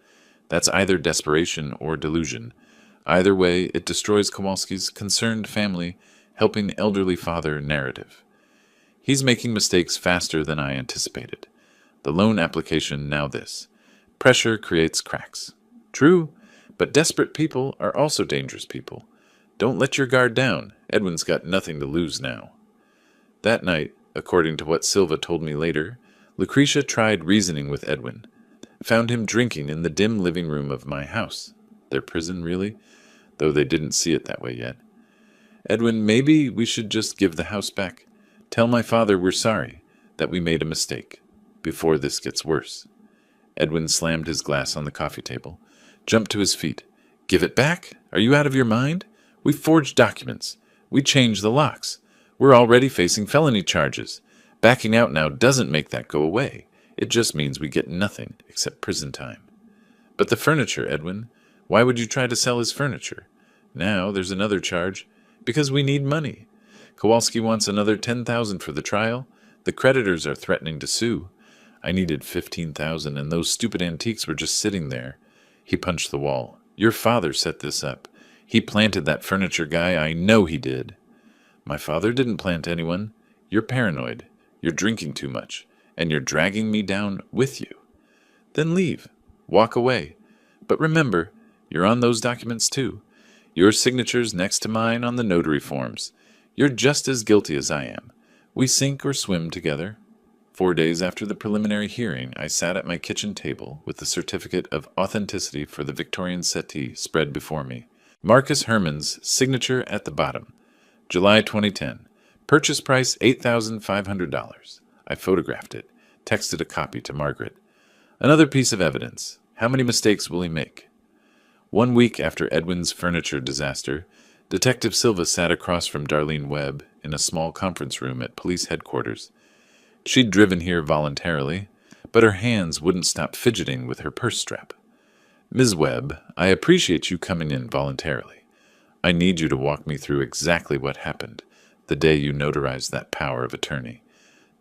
Speaker 1: That's either desperation or delusion. Either way, it destroys Kowalski's concerned family, helping elderly father narrative. He's making mistakes faster than I anticipated. The loan application, now this. Pressure creates cracks. True, but desperate people are also dangerous people. Don't let your guard down. Edwin's got nothing to lose now. That night, according to what Silva told me later, Lucretia tried reasoning with Edwin. Found him drinking in the dim living room of my house. Their prison, really? Though they didn't see it that way yet. Edwin, maybe we should just give the house back. Tell my father we're sorry, that we made a mistake, before this gets worse. Edwin slammed his glass on the coffee table, jumped to his feet. Give it back? Are you out of your mind? We forged documents. We changed the locks. We're already facing felony charges. Backing out now doesn't make that go away. It just means we get nothing except prison time. But the furniture, Edwin. Why would you try to sell his furniture? Now there's another charge. Because we need money. Kowalski wants another $10,000 for the trial. The creditors are threatening to sue. I needed $15,000, and those stupid antiques were just sitting there. He punched the wall. Your father set this up. He planted that furniture guy. I know he did. My father didn't plant anyone. You're paranoid. You're drinking too much. And you're dragging me down with you. Then leave. Walk away. But remember, you're on those documents too. Your signature's next to mine on the notary forms. You're just as guilty as I am. We sink or swim together. 4 days after the preliminary hearing, I sat at my kitchen table with the certificate of authenticity for the Victorian settee spread before me. Marcus Herman's signature at the bottom. July 2010. Purchase price $8,500. I photographed it, texted a copy to Margaret. Another piece of evidence. How many mistakes will he make? 1 week after Edwin's furniture disaster, Detective Silva sat across from Darlene Webb in a small conference room at police headquarters. She'd driven here voluntarily, but her hands wouldn't stop fidgeting with her purse strap. Ms. Webb, I appreciate you coming in voluntarily. I need you to walk me through exactly what happened the day you notarized that power of attorney.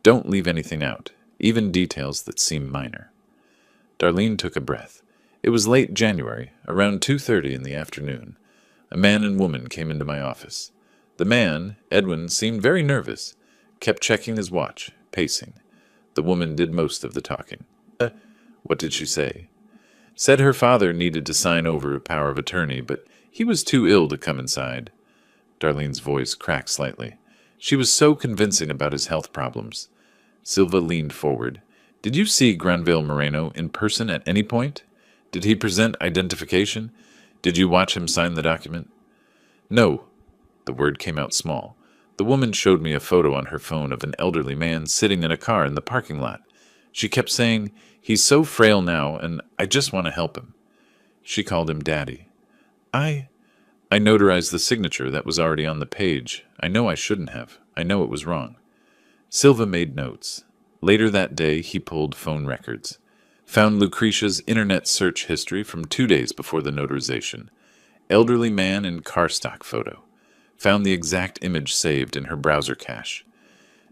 Speaker 1: Don't leave anything out, even details that seem minor. Darlene took a breath. It was late January, around 2:30 in the afternoon. A man and woman came into my office. The man, Edwin, seemed very nervous, kept checking his watch, pacing. The woman did most of the talking. What did she say? Said her father needed to sign over a power of attorney, but he was too ill to come inside. Darlene's voice cracked slightly. She was so convincing about his health problems. Silva leaned forward. Did you see Granville Moreno in person at any point? Did he present identification? Did you watch him sign the document? No. The word came out small. The woman showed me a photo on her phone of an elderly man sitting in a car in the parking lot. She kept saying, he's so frail now, and I just want to help him. She called him Daddy. I notarized the signature that was already on the page. I know I shouldn't have. I know it was wrong. Silva made notes. Later that day, he pulled phone records. Found Lucretia's internet search history from 2 days before the notarization. Elderly man in car stock photo. Found the exact image saved in her browser cache.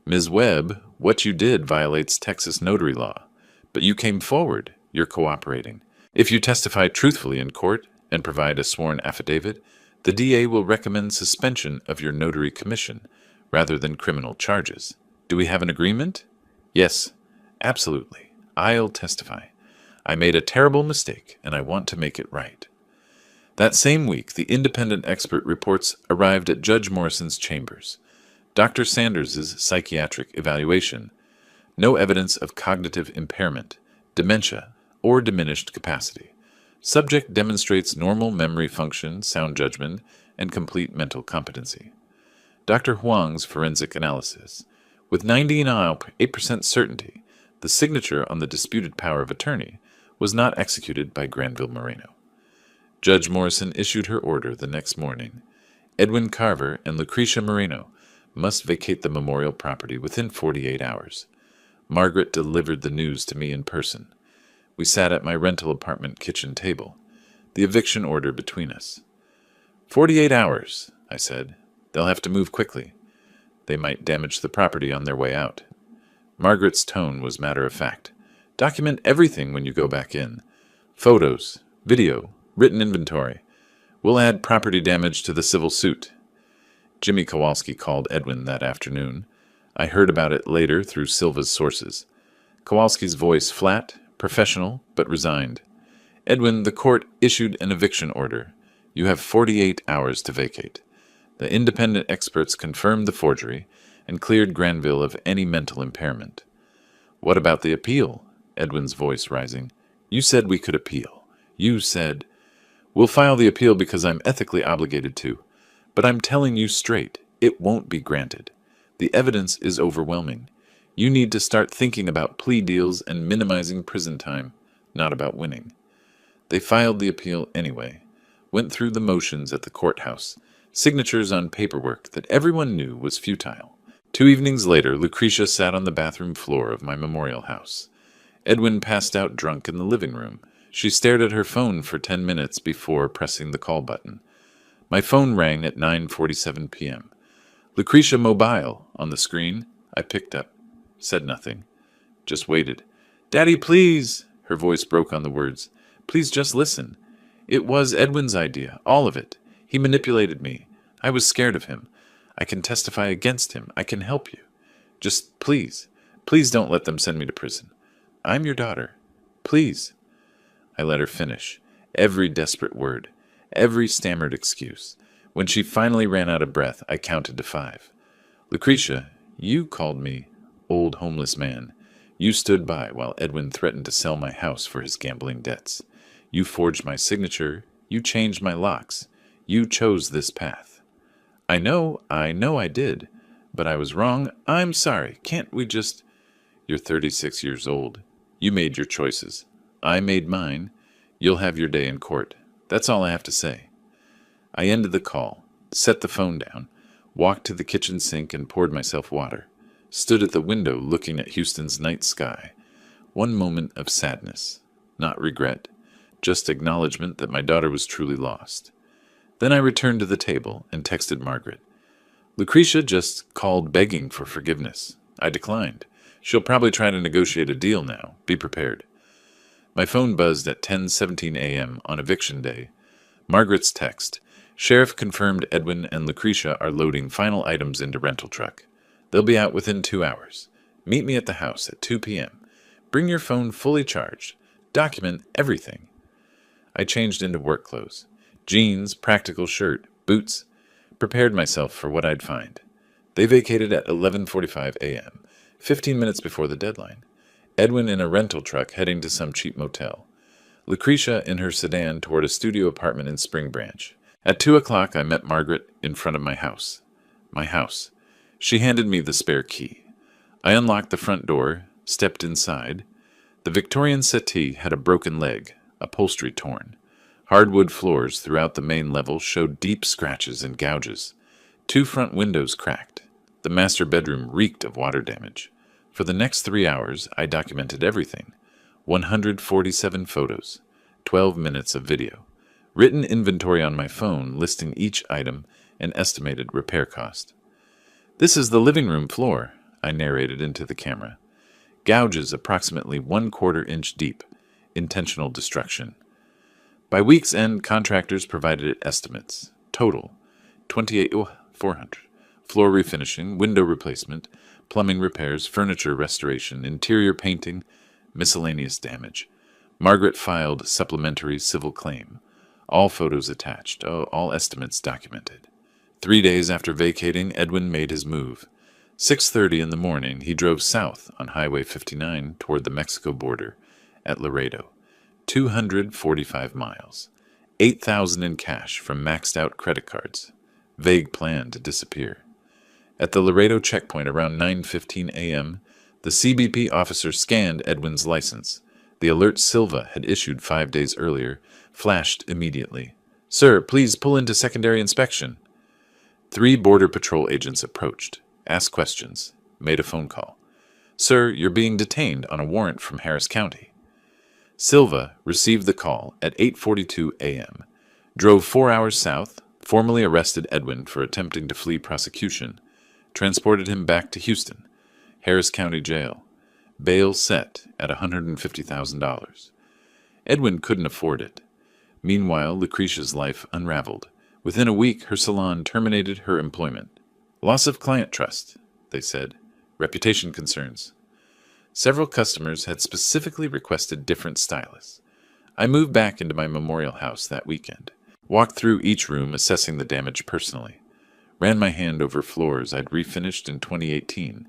Speaker 1: Ms. Webb, what you did violates Texas notary law. But you came forward. You're cooperating. If you testify truthfully in court and provide a sworn affidavit, the DA will recommend suspension of your notary commission rather than criminal charges. Do we have an agreement? Yes, absolutely. I'll testify. I made a terrible mistake, and I want to make it right. That same week, the independent expert reports arrived at Judge Morrison's chambers. Dr. Sanders' psychiatric evaluation. No evidence of cognitive impairment, dementia, or diminished capacity. Subject demonstrates normal memory function, sound judgment, and complete mental competency. Dr. Huang's forensic analysis. With 98% certainty, the signature on the disputed power of attorney was not executed by Granville Moreno. Judge Morrison issued her order the next morning. Edwin Carver and Lucretia Moreno must vacate the memorial property within 48 hours. Margaret delivered the news to me in person. We sat at my rental apartment kitchen table, the eviction order between us. 48 hours, I said. They'll have to move quickly. They might damage the property on their way out. Margaret's tone was matter of fact. Document everything when you go back in. Photos, video, written inventory. We'll add property damage to the civil suit. Jimmy Kowalski called Edwin that afternoon. I heard about it later through Silva's sources. Kowalski's voice flat, professional, but resigned. Edwin, the court issued an eviction order. You have 48 hours to vacate. The independent experts confirmed the forgery and cleared Granville of any mental impairment. What about the appeal? Edwin's voice rising. You said we could appeal. You said, we'll file the appeal because I'm ethically obligated to. But I'm telling you straight, it won't be granted. The evidence is overwhelming. You need to start thinking about plea deals and minimizing prison time, not about winning. They filed the appeal anyway, went through the motions at the courthouse, signatures on paperwork that everyone knew was futile. 2 evenings later, Lucretia sat on the bathroom floor of my memorial house. Edwin passed out drunk in the living room. She stared at her phone for 10 minutes before pressing the call button. My phone rang at 9:47 p.m. Lucretia Mobile on the screen. I picked up. Said nothing. Just waited. Daddy, please! Her voice broke on the words. Please just listen. It was Edwin's idea, all of it. He manipulated me. I was scared of him. I can testify against him. I can help you. Just please don't let them send me to prison. I'm your daughter. Please. I let her finish. Every desperate word. Every stammered excuse. When she finally ran out of breath, I counted to 5. Lucretia, you called me old homeless man. You stood by while Edwin threatened to sell my house for his gambling debts. You forged my signature. You changed my locks. You chose this path. I know I did. But I was wrong. I'm sorry. Can't we just... You're 36 years old. You made your choices. I made mine. You'll have your day in court. That's all I have to say. I ended the call, set the phone down, walked to the kitchen sink and poured myself water, stood at the window looking at Houston's night sky. One moment of sadness, not regret, just acknowledgement that my daughter was truly lost. Then I returned to the table and texted Margaret. Lucretia just called begging for forgiveness. I declined. She'll probably try to negotiate a deal now. Be prepared. My phone buzzed at 10:17 a.m. on eviction day. Margaret's text. Sheriff confirmed Edwin and Lucretia are loading final items into rental truck. They'll be out within 2 hours. Meet me at the house at 2 p.m. Bring your phone fully charged. Document everything. I changed into work clothes. Jeans, practical shirt, boots. Prepared myself for what I'd find. They vacated at 11:45 a.m., 15 minutes before the deadline. Edwin in a rental truck heading to some cheap motel. Lucretia in her sedan toward a studio apartment in Spring Branch. At 2 o'clock, I met Margaret in front of my house. My house. She handed me the spare key. I unlocked the front door, stepped inside. The Victorian settee had a broken leg, upholstery torn. Hardwood floors throughout the main level showed deep scratches and gouges. 2 front windows cracked. The master bedroom reeked of water damage. For the next 3 hours, I documented everything. 147 photos, 12 minutes of video, written inventory on my phone listing each item and estimated repair cost. This is the living room floor, I narrated into the camera. Gouges approximately 1/4 inch deep, intentional destruction. By week's end, contractors provided estimates. Total, $28,400. Floor refinishing, window replacement, plumbing repairs, furniture restoration, interior painting, miscellaneous damage. Margaret filed supplementary civil claim. All photos attached, all estimates documented. 3 days after vacating, Edwin made his move. 6:30 in the morning, he drove south on Highway 59 toward the Mexico border at Laredo. 245 miles, 8,000 in cash from maxed-out credit cards. Vague plan to disappear. At the Laredo checkpoint around 9:15 a.m., the CBP officer scanned Edwin's license. The alert Silva had issued 5 days earlier flashed immediately. "Sir, please pull into secondary inspection." 3 Border Patrol agents approached, asked questions, made a phone call. "Sir, you're being detained on a warrant from Harris County." Silva received the call at 8:42 a.m., drove 4 hours south, formally arrested Edwin for attempting to flee prosecution, transported him back to Houston, Harris County Jail, bail set at $150,000. Edwin couldn't afford it. Meanwhile, Lucretia's life unraveled. Within a week, her salon terminated her employment. Loss of client trust, they said. Reputation concerns. Several customers had specifically requested different stylists. I moved back into my memorial house that weekend. Walked through each room, assessing the damage personally. Ran my hand over floors I'd refinished in 2018.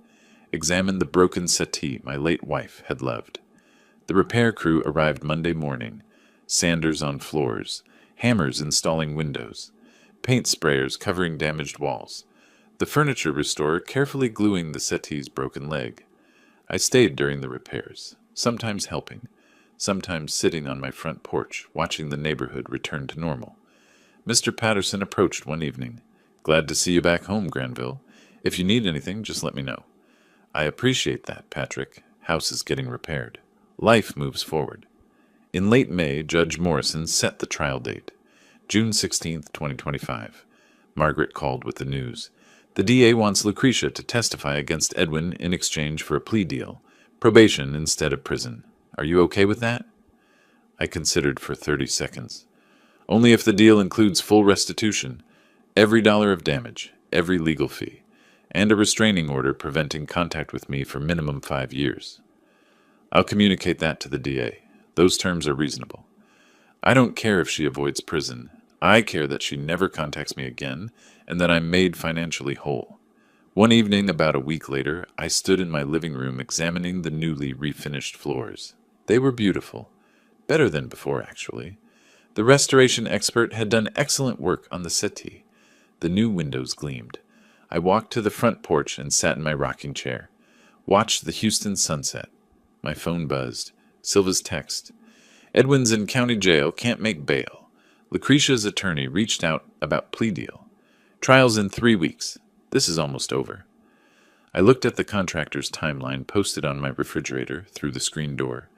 Speaker 1: Examined the broken settee my late wife had loved. The repair crew arrived Monday morning. Sanders on floors, hammers installing windows, paint sprayers covering damaged walls, the furniture restorer carefully gluing the settee's broken leg. I stayed during the repairs, sometimes helping, sometimes sitting on my front porch, watching the neighborhood return to normal. Mr. Patterson approached one evening. "Glad to see you back home, Granville. If you need anything, just let me know." "I appreciate that, Patrick. House is getting repaired." Life moves forward. In late May, Judge Morrison set the trial date, June 16, 2025. Margaret called with the news. The DA wants Lucretia to testify against Edwin in exchange for a plea deal, probation instead of prison. Are you okay with that? I considered for 30 seconds. Only if the deal includes full restitution, every dollar of damage, every legal fee, and a restraining order preventing contact with me for minimum 5 years. I'll communicate that to the DA. Those terms are reasonable. I don't care if she avoids prison. I care that she never contacts me again and that I'm made financially whole. One evening, about a week later, I stood in my living room examining the newly refinished floors. They were beautiful. Better than before, actually. The restoration expert had done excellent work on the settee. The new windows gleamed. I walked to the front porch and sat in my rocking chair. Watched the Houston sunset. My phone buzzed. Silva's text. "Edwin's in county jail, can't make bail. Lucretia's attorney reached out about plea deal. Trial's in 3 weeks. This is almost over." I looked at the contractor's timeline posted on my refrigerator through the screen door.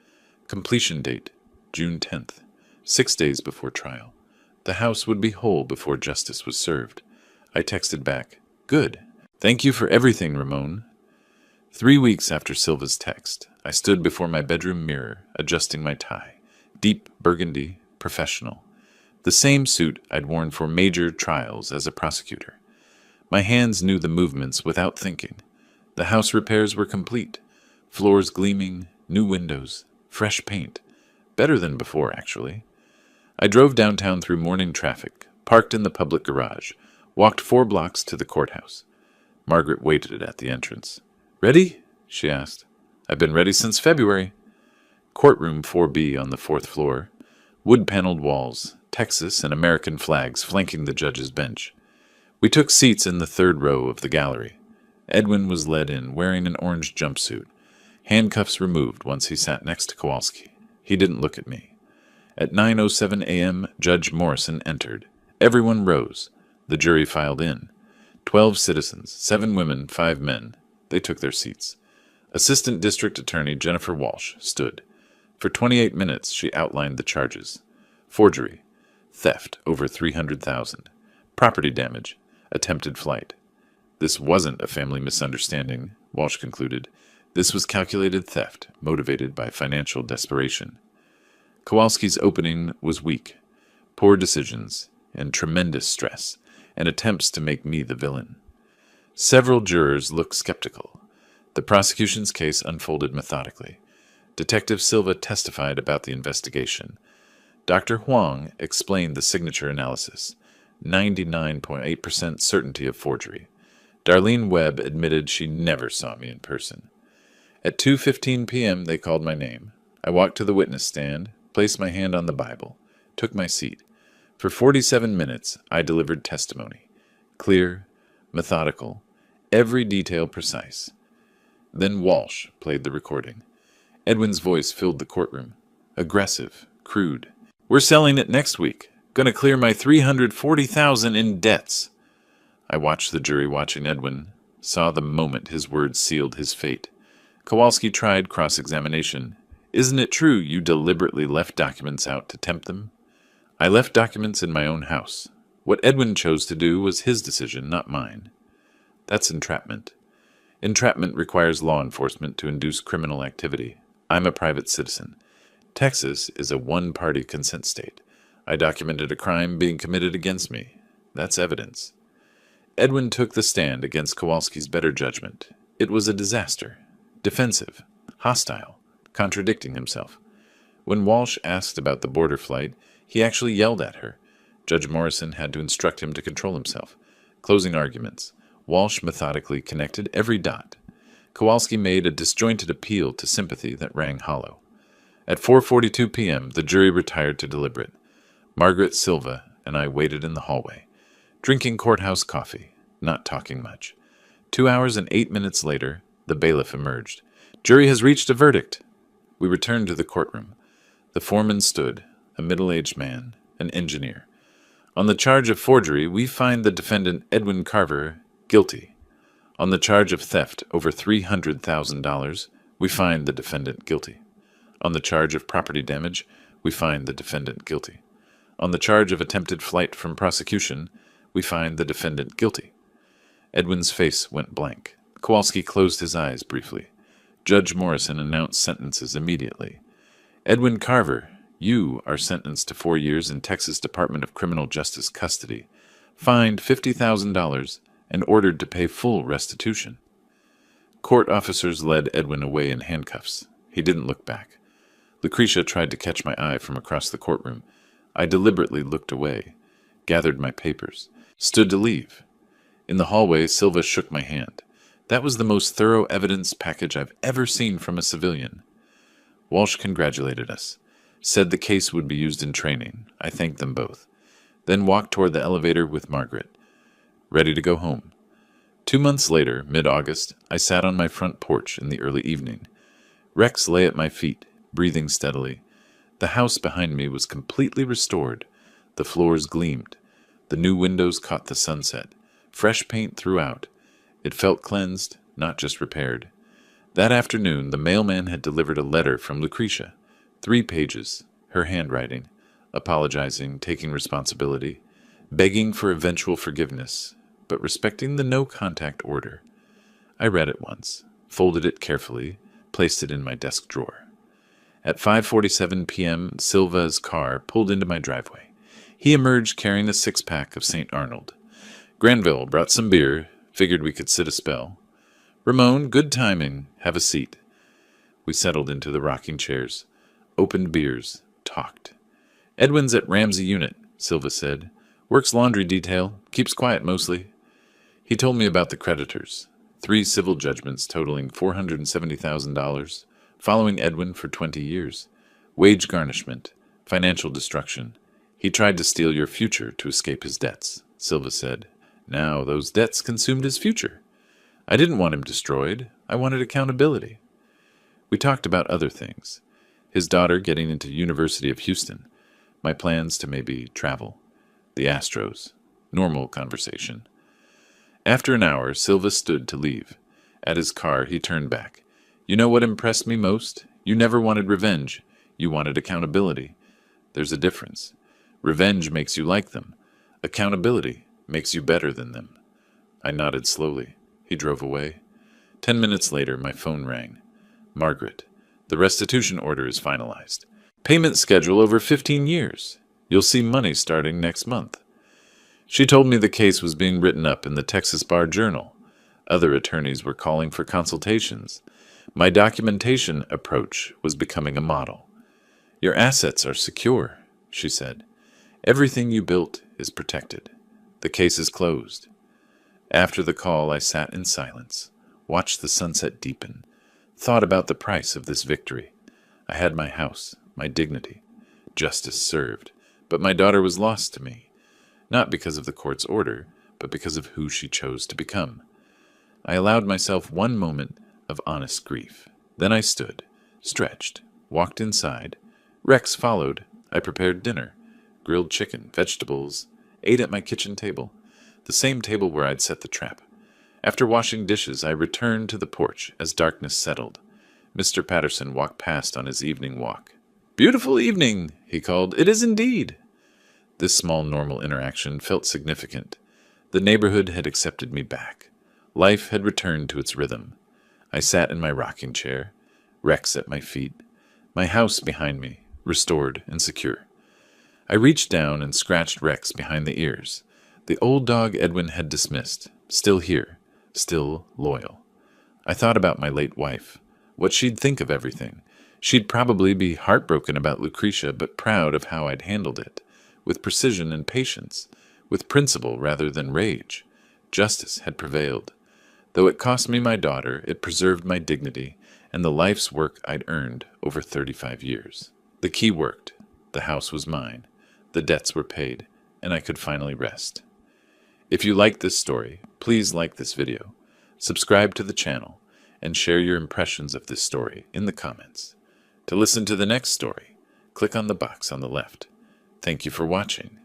Speaker 1: Completion date, June 10th, 6 days before trial. The house would be whole before justice was served. I texted back, "Good. Thank you for everything, Ramon." 3 weeks after Silva's text, I stood before my bedroom mirror, adjusting my tie. Deep burgundy, professional. The same suit I'd worn for major trials as a prosecutor. My hands knew the movements without thinking. The house repairs were complete. Floors gleaming, new windows, fresh paint. Better than before, actually. I drove downtown through morning traffic, parked in the public garage, walked 4 blocks to the courthouse. Margaret waited at the entrance. "Ready?" she asked. "I've been ready since February." Courtroom 4B on the 4th floor. Wood-paneled walls, Texas and American flags flanking the judge's bench. We took seats in the 3rd row of the gallery. Edwin was led in, wearing an orange jumpsuit. Handcuffs removed once he sat next to Kowalski. He didn't look at me. At 9:07 a.m., Judge Morrison entered. Everyone rose. The jury filed in. 12 citizens, 7 women, 5 men. They took their seats. Assistant District Attorney Jennifer Walsh stood. For 28 minutes, she outlined the charges. Forgery, theft over $300,000, property damage, attempted flight. This wasn't a family misunderstanding, Walsh concluded. This was calculated theft, motivated by financial desperation. Kowalski's opening was weak. Poor decisions, and tremendous stress, and attempts to make me the villain. Several jurors looked skeptical. The prosecution's case unfolded methodically. Detective Silva testified about the investigation. Dr. Huang explained the signature analysis, 99.8% certainty of forgery. Darlene Webb admitted she never saw me in person. At 2:15 p.m., they called my name. I walked to the witness stand, placed my hand on the Bible, took my seat. For 47 minutes, I delivered testimony. Clear, methodical, every detail precise. Then Walsh played the recording. Edwin's voice filled the courtroom. Aggressive, crude. "We're selling it next week. Gonna clear my $340,000 in debts." I watched the jury watching Edwin, saw the moment his words sealed his fate. Kowalski tried cross-examination. "Isn't it true you deliberately left documents out to tempt them?" "I left documents in my own house. What Edwin chose to do was his decision, not mine." "That's entrapment. Entrapment requires law enforcement to induce criminal activity. I'm a private citizen. Texas is a one-party consent state. I documented a crime being committed against me. That's evidence." Edwin took the stand against Kowalski's better judgment. It was a disaster. Defensive. Hostile. Contradicting himself. When Walsh asked about the border flight, he actually yelled at her. Judge Morrison had to instruct him to control himself. Closing arguments. Walsh methodically connected every dot. Kowalski made a disjointed appeal to sympathy that rang hollow. At 4:42 p.m., the jury retired to deliberate. Margaret Silva and I waited in the hallway, drinking courthouse coffee, not talking much. 2 hours and 8 minutes later, the bailiff emerged. "Jury has reached a verdict." We returned to the courtroom. The foreman stood, a middle-aged man, an engineer. "On the charge of forgery, we find the defendant Edwin Carver guilty. On the charge of theft over $300,000, we find the defendant guilty. On the charge of property damage, we find the defendant guilty. On the charge of attempted flight from prosecution, we find the defendant guilty." Edwin's face went blank. Kowalski closed his eyes briefly. Judge Morrison announced sentences immediately. "Edwin Carver, you are sentenced to 4 years in Texas Department of Criminal Justice custody, fined $50,000, and ordered to pay full restitution." Court officers led Edwin away in handcuffs. He didn't look back. Lucretia tried to catch my eye from across the courtroom. I deliberately looked away, gathered my papers, stood to leave. In the hallway, Silva shook my hand. That was the most thorough evidence package I've ever seen from a civilian. Walsh congratulated us, said the case would be used in training. I thanked them both, then walked toward the elevator with Margaret, ready to go home. 2 months later, mid-August, I sat on my front porch in the early evening. Rex lay at my feet, breathing steadily. The house behind me was completely restored. The floors gleamed. The new windows caught the sunset. Fresh paint throughout. It felt cleansed, not just repaired. That afternoon, the mailman had delivered a letter from Lucretia. 3 pages, her handwriting, apologizing, taking responsibility, begging for eventual forgiveness, but respecting the no-contact order. I read it once, folded it carefully, placed it in my desk drawer. At 5:47 p.m., Silva's car pulled into my driveway. He emerged carrying a 6-pack of St. Arnold. Granville brought some beer, figured we could sit a spell. "Ramon, good timing. Have a seat." We settled into the rocking chairs, opened beers, talked. "Edwin's at Ramsey Unit," Silva said. "Works laundry detail, keeps quiet mostly." He told me about the creditors. 3 civil judgments totaling $470,000, following Edwin for 20 years. Wage garnishment, financial destruction. "He tried to steal your future to escape his debts," Silva said. "Now those debts consumed his future. I didn't want him destroyed. I wanted accountability." We talked about other things. His daughter getting into University of Houston. My plans to maybe travel. The Astros. Normal conversation. After an hour, Silva stood to leave. At his car, he turned back. "You know what impressed me most? You never wanted revenge. You wanted accountability. There's a difference. Revenge makes you like them. Accountability makes you better than them." I nodded slowly. He drove away. 10 minutes later, my phone rang. "Margaret, the restitution order is finalized. Payment schedule over 15 years. You'll see money starting next month." She told me the case was being written up in the Texas Bar Journal. Other attorneys were calling for consultations. My documentation approach was becoming a model. "Your assets are secure," she said. "Everything you built is protected. The case is closed." After the call, I sat in silence, watched the sunset deepen, thought about the price of this victory. I had my house, my dignity. Justice served, but my daughter was lost to me, not because of the court's order, but because of who she chose to become. I allowed myself one moment of honest grief. Then I stood, stretched, walked inside. Rex followed. I prepared dinner, grilled chicken, vegetables, ate at my kitchen table, the same table where I'd set the trap. After washing dishes, I returned to the porch as darkness settled. Mr. Patterson walked past on his evening walk. "Beautiful evening," he called. "It is indeed." This small normal interaction felt significant. The neighborhood had accepted me back. Life had returned to its rhythm. I sat in my rocking chair, Rex at my feet, my house behind me, restored and secure. I reached down and scratched Rex behind the ears. The old dog Edwin had dismissed, still here, still loyal. I thought about my late wife, what she'd think of everything. She'd probably be heartbroken about Lucretia, but proud of how I'd handled it, with precision and patience, with principle rather than rage. Justice had prevailed. Though it cost me my daughter, it preserved my dignity and the life's work I'd earned over 35 years. The key worked. The house was mine. The debts were paid, and I could finally rest. If you liked this story, please like this video, subscribe to the channel, and share your impressions of this story in the comments. To listen to the next story, click on the box on the left. Thank you for watching.